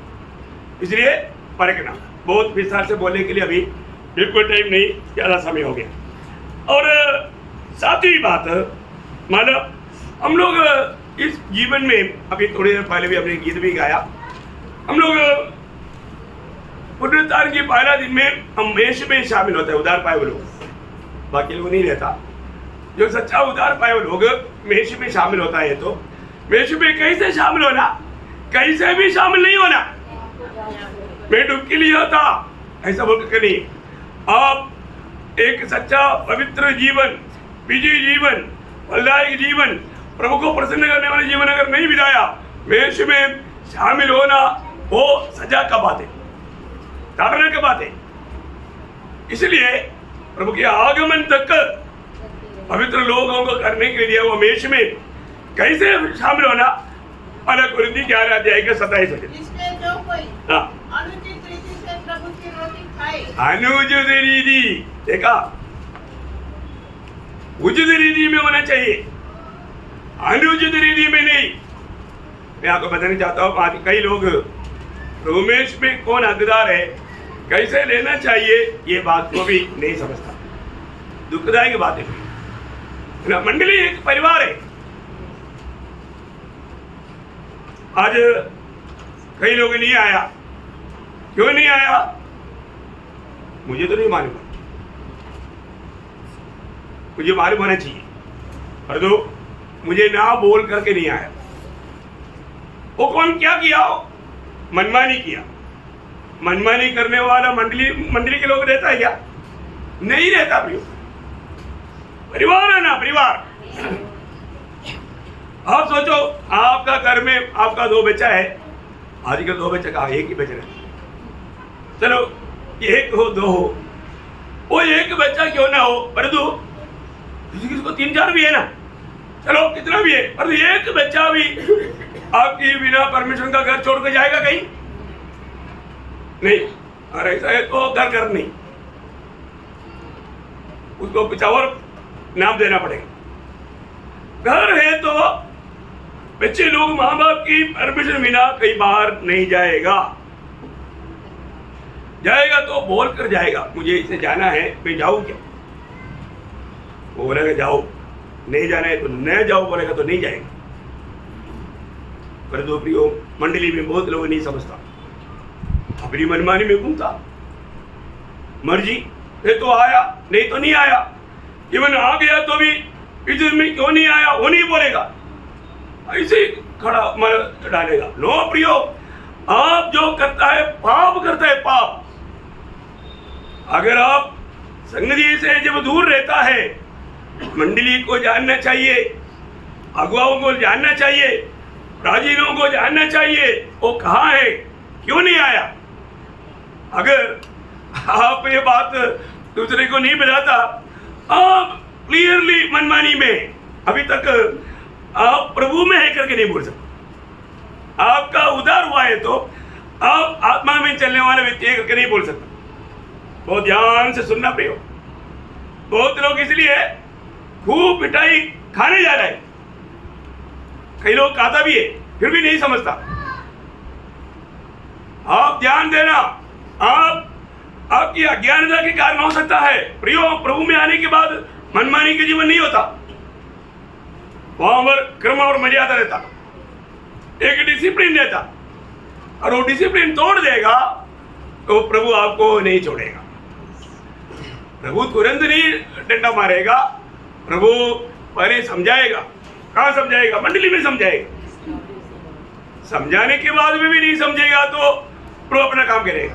इसलिए परखना, बहुत विस्तार से बोलने के लिए अभी बिल्कुल टाइम नहीं, ज़्यादा समय हो गया। और सातवीं बात, मतलब हम लोग इस जीवन में, अभी थोड़ी देर पहले भी हमने गीत भी गाया, हम लोग पुनरुत्थान के पहला दिन में हम मेष में शामिल होते हैं, उधार पाए हुए लोग, बाकी लोग नहीं रहता। जो सच्चा उधार पाए हुए लोग मेष में शामिल होता है, तो मेष में कैसे शामिल होना? कैसे भी शामिल नहीं होना। मैं डुबकी लिया था ऐसा बोल कर नहीं, आप एक सच्चा पवित्र जीवन, विजयी जीवन, फलदायक जीवन, प्रभु को प्रसन्न करने वाला जीवन अगर नहीं बिताया, मेष में शामिल होना वो सजा का बात है, ताड़ना का बात है। इसलिए प्रभु के आगमन तक पवित्र लोगों को करने के लिए वो मेष में कैसे शामिल होना, पहला कुरिन्थी 11 अध्याय का 27 वचन। इसलिए जो कोई अनुचित रीति से प्रभु की रोटी खाए, अनुचित रीति, देखा उचित रीति में होना चाहिए, अनुचित रीति में नहीं। मैं आपको बताना चाहता हूँ, कई लोग रोमेश में कौन हकदार है, कैसे लेना चाहिए, ये बात को भी नहीं समझता। दुखदायक बात है ना। मंडली एक परिवार है। आज कई लोग नहीं आया, क्यों नहीं आया मुझे तो नहीं मालूम, मुझे मालूम होना चाहिए, पर तो मुझे ना बोल करके नहीं आया। वो कौन क्या किया हो, मनमानी किया। मनमानी करने वाला मंडली के लोग रहता है क्या? नहीं रहता प्रियो। परिवार है ना, परिवार। आप सोचो, आपका घर में आपका 2 बच्चा है, आजकल 2 बच्चे कहा, एक ही बच रहे। चलो 1 हो 2 हो, वो एक बच्चा क्यों ना हो, परंतु किसी को 3-4 भी है ना, चलो कितना भी है, पर एक बच्चा भी आपकी बिना परमिशन का घर छोड़ कर जाएगा कहीं? नहीं। और ऐसा है तो घर नहीं, उसको कुछ और नाम देना पड़ेगा। घर है तो बच्चे लोग माँ बाप की परमिशन बिना कहीं बाहर नहीं जाएगा तो बोल कर जाएगा, मुझे इसे जाना है, मैं जाऊँ क्या? वो बोलेगा जाओ, नहीं जाना है तो न जाओ, बोलेगा तो नहीं जाएगा। पर दो प्रियो, मंडली में बहुत लोग नहीं समझता, अपनी मनमानी में घूमता, मर्जी है तो आया, नहीं तो नहीं आया। इवन आ गया तो भी इधर में क्यों नहीं आया वो नहीं बोलेगा, ऐसे खड़ा मर डालेगा। नो प्रियो, आप जो करता है पाप करता है, पाप। अगर आप संगति से जब दूर रहता है, मंडली को जानना चाहिए, अगुवाओं को जानना चाहिए, प्राचीनों को जानना चाहिए वो कहाँ है, क्यों नहीं आया। अगर आप ये बात दूसरे को नहीं बताता, आप क्लियरली मनमानी में अभी तक आप प्रभु में है करके नहीं बोल सकते। आपका उद्धार हुआ है तो आप आत्मा में चलने वाले व्यक्ति है करके नहीं बोल सकते। बहुत ध्यान से सुनना प्रियो। बहुत लोग इसलिए खूब मिठाई खाने जा रहे हैं, कई लोग खाता भी है फिर भी नहीं समझता। आप ध्यान देना, आपकी अज्ञानता के कारण हो सकता है प्रियो, प्रभु में आने के बाद मनमानी के जीवन नहीं होता, वहां पर क्रम और मर्यादा रहता, एक डिसिप्लिन रहता, और वो डिसिप्लिन तोड़ देगा तो प्रभु आपको नहीं छोड़ेगा। प्रभु तुरंत नहीं डंडा मारेगा, प्रभु पहले समझाएगा। कहाँ समझाएगा? मंडली में समझाएगा। समझाने के बाद में भी नहीं समझेगा तो प्रभु अपना काम करेगा।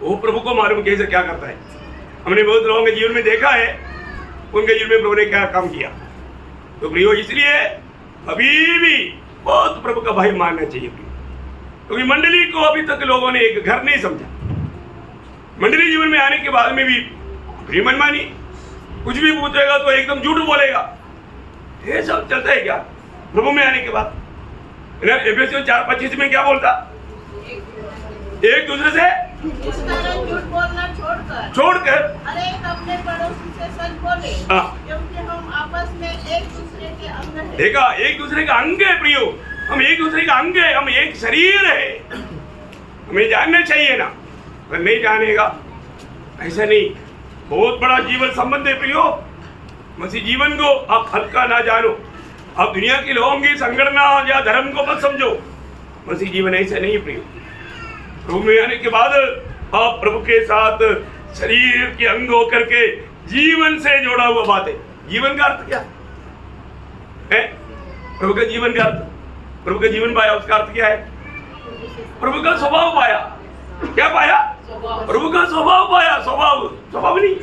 वो प्रभु को मालूम कैसे क्या करता है। हमने बहुत लोगों के जीवन में देखा है, उनके जीवन में प्रभु ने क्या काम किया। तो प्रियो, इसलिए अभी भी बहुत प्रभु का भय मानना चाहिए प्रियो, क्योंकि मंडली को अभी तक लोगों ने एक घर नहीं समझा। मंडली जीवन में आने के बाद में भी मनमानी, कुछ भी पूछेगा तो एकदम झूठ बोलेगा। ये सब चलता है क्या प्रभु में आने के बाद? एफएससी 4:25 में क्या बोलता? एक दूसरे से इस कारण झूठ बोलना छोड़कर हर एक अपने पड़ोसी से सच बोले, क्योंकि हम आपस में एक दूसरे के अंग हैं। देखा, एक दूसरे का अंग है प्रियो, हम एक दूसरे का अंग है, हम एक शरीर है, हमें जानना चाहिए ना। पर नहीं जानेगा, ऐसा नहीं। बहुत बड़ा जीवन संबंध है प्रियो। मसीह जीवन को आप हल्का ना जानो, आप दुनिया के लोगों की संगठना या धर्म को मत समझो। मसीह जीवन ऐसा नहीं प्रियो। प्रभु में आने के बाद आप प्रभु के साथ शरीर के अंग होकर के जीवन से जोड़ा हुआ बात है। जीवन का अर्थ क्या है? प्रभु का जीवन का अर्थ, प्रभु का जीवन पाया, उसका अर्थ क्या है? प्रभु का स्वभाव पाया। क्या पाया? प्रभु का स्वभाव पाया। स्वभाव नहीं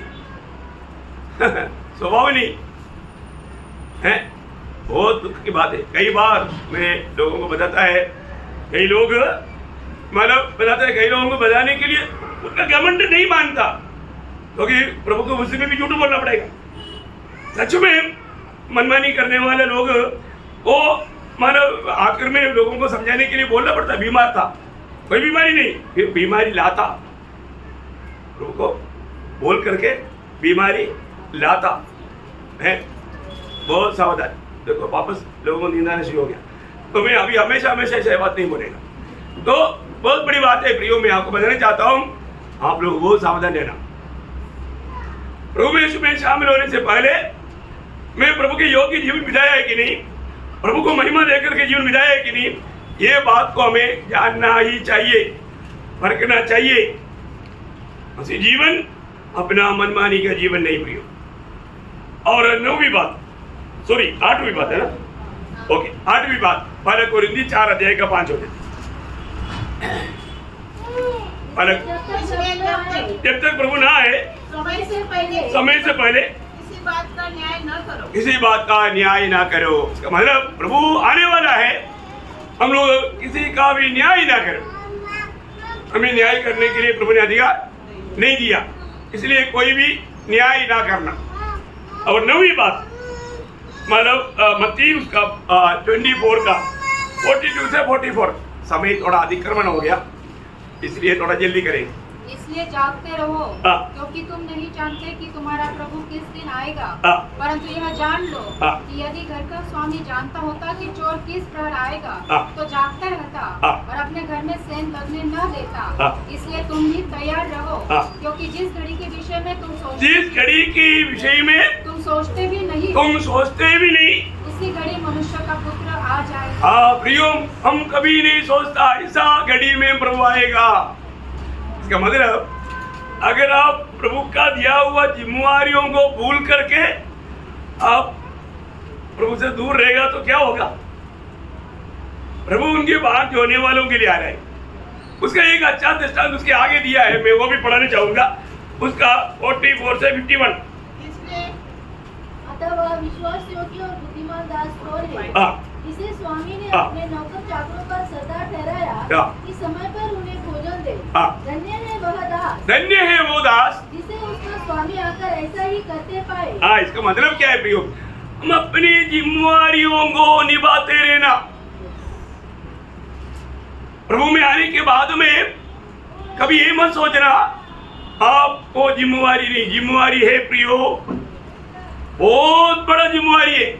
स्वभाव नहीं है। बहुत दुख की बात है। कई बार मैं लोगों को बताता है, कई लोग मतलब बताते हैं, कई लोगों को बताने के लिए उनका घमंड नहीं मानता, क्योंकि प्रभु को उसी में भी झूठ बोलना पड़ेगा। सच में मनमानी करने वाले लोग वो मतलब आखिर में लोगों को समझाने के लिए बोलना पड़ता। बीमार था, कोई बीमारी नहीं, फिर बीमारी लाता, प्रभु को बोल करके बीमारी लाता है। बहुत सावधान। देखो वापस लोगों को नींद आना शुरू हो गया, तो मैं अभी हमेशा ऐसी बात नहीं बोलेगा। तो बहुत बड़ी बात है प्रियो, मैं आपको बताना चाहता हूँ, आप लोग बहुत सावधान रहना। प्रभु यीशु में शामिल होने से पहले मैं प्रभु के योग्य जीवन बिताया है कि नहीं, प्रभु को महिमा देकर के जीवन बिताया है कि नहीं, ये बात को हमें जानना ही चाहिए, परखना चाहिए। मसीह जीवन अपना मनमानी का जीवन नहीं प्रियो। और 9वीं बात, सॉरी 8वीं बात है ना, ओके 8वीं बात, 1 कोरिन्थी 4 अध्याय का 5 होते। अलग जब तक प्रभु ना आए समय से पहले किसी बात का न्याय न करो। किसी बात का न्याय ना करो। इसका मतलब प्रभु आने वाला है, हम लोग किसी का भी न्याय ना करो। हमें न्याय करने के लिए प्रभु ने अधिकार नहीं दिया, इसलिए कोई भी न्याय ना करना। और 9वीं बात मतलब मत्ती उसका 24 का 42 से 44, समय थोड़ा अतिक्रमण हो गया इसलिए थोड़ा जल्दी करेंगे। इसलिए जागते रहो, हाँ। क्योंकि तुम नहीं जानते कि तुम्हारा प्रभु किस दिन आएगा। हाँ। परंतु यह जान लो हाँ। कि यदि घर का स्वामी जानता होता कि चोर किस प्रहर आएगा, हाँ। तो जागता रहता हाँ। और अपने घर में सेंध लगने न देता। हाँ। इसलिए तुम ही तैयार रहो, हाँ। क्योंकि जिस घड़ी के विषय में जिस घड़ी के विषय में तुम सोचते भी नहीं, तुम सोचते भी नहीं, उसी घड़ी मनुष्य का पुत्र आ जाएगा। हाँ प्रियो, हम कभी नहीं सोचता ऐसा घड़ी में प्रभु आएगा। इसका मतलब अगर आप प्रभु का दिया हुआ जिम्मेवारियों को भूल करके आप प्रभु से दूर रहेगा तो क्या होगा? प्रभु उनके बाहर जोने वालों के लिए आ रहा है। उसका एक अच्छा दृष्टांत उसके आगे दिया है, मैं वो भी पढ़ाना चाहूंगा, उसका 44 से 51। इसलिए अतः वह विश्वास योग्य और बुद्धिमान दास कौन है, हाँ। इसे स्वामी ने हाँ। अपने नौकर चाकरों पर सरदार ठहराया हाँ। कि समय पर उन्हें भोजन दे। हाँ। धन्य है वह दास धन्य है वो दास जिसे उसका स्वामी आकर ऐसा ही करते पाए। हाँ, इसका मतलब क्या है प्रियो? हम अपनी जिम्मेवारियों को निभाते रहना। प्रभु में आने के बाद में कभी ये मत सोचना आपको जिम्मेवारी नहीं, जिम्मेवारी है प्रियो, बहुत बड़ा जिम्मेवारी है।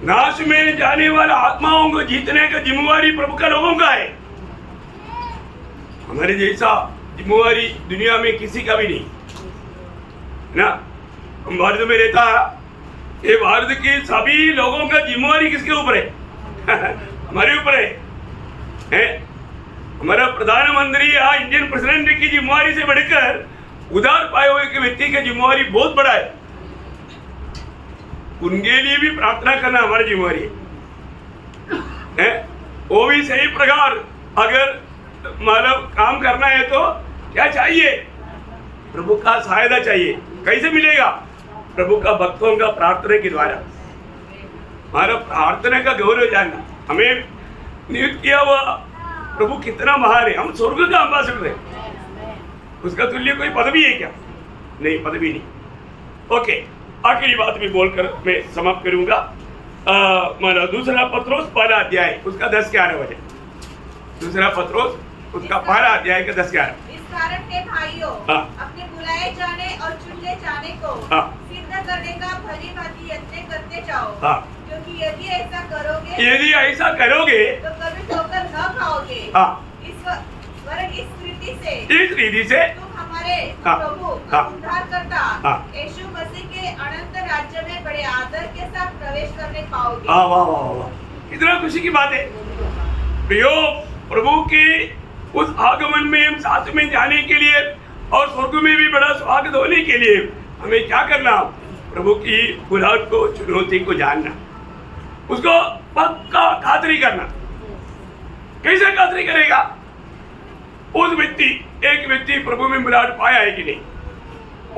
नाश में जाने वाला आत्माओं को जीतने का जिम्मेवारी प्रभु का लोगों का है। हमारे जैसा जिम्मेवारी दुनिया में किसी का भी नहीं ना। हम भारत में रहता है, ये भारत के सभी लोगों का जिम्मेवारी किसके ऊपर है? हमारे ऊपर है। हमारा प्रधानमंत्री या इंडियन प्रेसिडेंट की जिम्मेवारी से बढ़कर उधार पाए हुए के व्यक्ति की जिम्मेवारी बहुत बड़ा है। उनके लिए भी प्रार्थना करना हमारी जिम्मेवारी है। वो भी सही प्रकार अगर मतलब काम करना है तो क्या चाहिए? प्रभु का सहायता चाहिए। कैसे मिलेगा? प्रभु का भक्तों का प्रार्थना के द्वारा। हमारा प्रार्थना का गौरव जानना, हमें नियुक्त किया हुआ प्रभु कितना महान है। हम स्वर्ग का अंबासिडर है, उसका तुल्य कोई पदवी है क्या? नहीं, पदवी नहीं। ओके, आखिरी बात भी बोलकर मैं समाप्त करूंगा। माना दूसरा पत्रोस 1 अध्याय उसका 10-11 बजे। दूसरा पत्रोस उसका 1 अध्याय का 10-11। इस कारण के भाइयों, हाँ। अपने बुलाए जाने और चुने जाने को हाँ। सिद्ध करने का भली भांति यत्न करते जाओ। हाँ। क्योंकि यदि ऐसा करोगे यदि ऐसा करोगे तो कभी ठोकर न खाओगे। हाँ। वरन इस रीति से तुम हमारे हाँ। प्रभु हाँ। उद्धारकर्ता हाँ। यीशु मसीह के अनंत राज्य में बड़े आदर के साथ प्रवेश करने पाओगे। वाह वाह वाह वाह, कितना खुशी की बात है प्रियो। प्रभु के उस आगमन में हम साथ में जाने के लिए और स्वर्ग में भी बड़ा स्वागत होने के लिए हमें क्या करना? प्रभु की बुलाहट को, चुनौती को जानना, उसको पक्का खातरी करना। कैसे खातरी करेगा? उस व्यक्ति, एक व्यक्ति प्रभु में बुलाहट पाया है कि नहीं,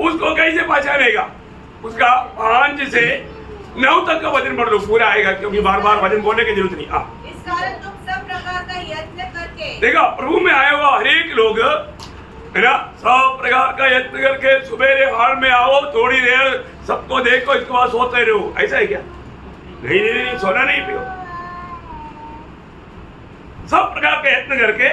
उसको कैसे पहचानेगा? उसका 5 से 9 तक का वचन पढ़ लो, पूरा आएगा, क्योंकि बार बार वचन बोलने की जरूरत नहीं। हाँ, इस कारण तुम सब प्रकार का यत्न करके देखा, प्रभु में आया हुआ हरेक लोग है ना, सब प्रकार का यत्न करके सुबेरे हाल में आओ, थोड़ी देर सबको देखो, इसके बाद सोते रहो। ऐसा है क्या? नहीं नहीं नहीं, सोना नहीं पियो। सब प्रकार का यत्न करके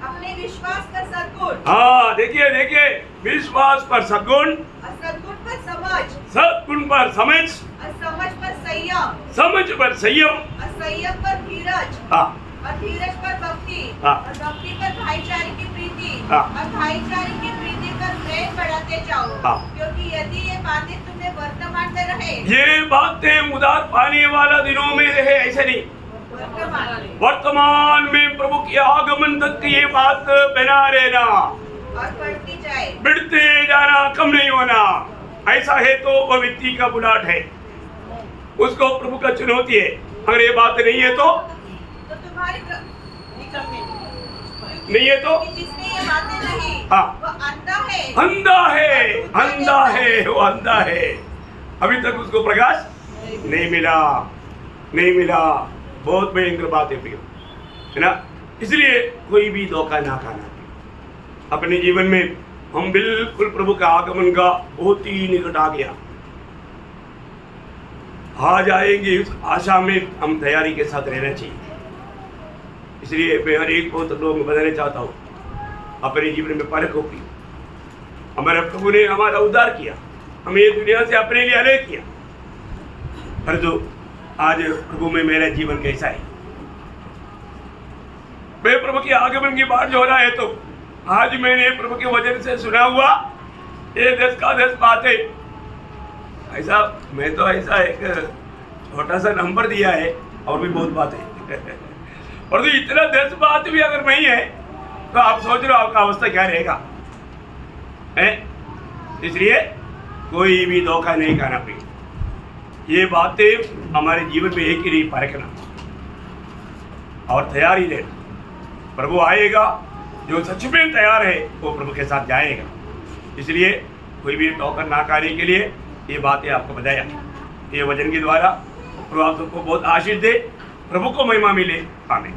अपने विश्वास पर सद्गुण, हाँ देखिए देखिए, विश्वास पर सद्गुण, और सद्गुण पर समझ, सद्गुण पर समझ, और समझ पर संयम, समझ पर संयम, और संयम पर धीरज, हाँ और धीरज पर भक्ति, हाँ। और भक्ति पर भाईचारे की प्रीति, हाँ। और भाईचारे की प्रीति पर प्रेम बढ़ाते जाओ। हाँ। क्योंकि यदि ये बातें तुम्हें वर्तमान में रहे, ये बातें उधार पाने वाला दिनों में रहे, ऐसे नहीं, वर्तमान में प्रभु के आगमन तक ये बात बना रहना और बढ़ती जाए, बढ़ते जाना, कम नहीं होना। ऐसा है तो वह व्यक्ति का बुलाहट है, उसको प्रभु का चुनौती है। अगर ये बात नहीं है तो तुम्हारी निकलने नहीं है तो जिसने ये बातें नहीं हाँ। वो अंधा है। अंधा है, अंधा है, वो अंधा है। अभी तक उसको प्रकाश नहीं मिला, नहीं मिला। बहुत भयंकर बात है प्रियो, है ना। इसलिए कोई भी धोखा ना खाना। अपने जीवन में हम बिल्कुल प्रभु का आगमन का बहुत ही निकट आ गया, आ जाएंगे उस आशा में हम तैयारी के साथ रहना चाहिए। इसलिए मैं हर एक बहुत लोगों में बताना चाहता हूँ, अपने जीवन में परख होगी। हमारे प्रभु ने हमारा उद्धार किया, हमें ये दुनिया से अपने लिए अलग किया, परंतु आज प्रभु में मेरा जीवन कैसा है। मैं प्रभु के आगमन की बात जो हो रहा है, तो आज मैंने प्रभु के वचन से सुना हुआ ये 10 का 10 बातें, ऐसा मैं तो ऐसा एक छोटा सा नंबर दिया है, और भी बहुत बातें और तो इतना 10 बात भी अगर नहीं है तो आप सोच रहे हो आपका अवस्था क्या रहेगा, है। इसलिए कोई भी धोखा नहीं खाना चाहिए। ये बातें हमारे जीवन में एक ही नहीं, परखना और तैयारी लेना। प्रभु आएगा, जो सच में तैयार है वो प्रभु के साथ जाएगा। इसलिए कोई भी धोखा ना खाने के लिए ये बातें आपको बताया, ये वचन के द्वारा प्रभु आप सबको बहुत आशीष दे, प्रभु को महिमा मिले। आमीन।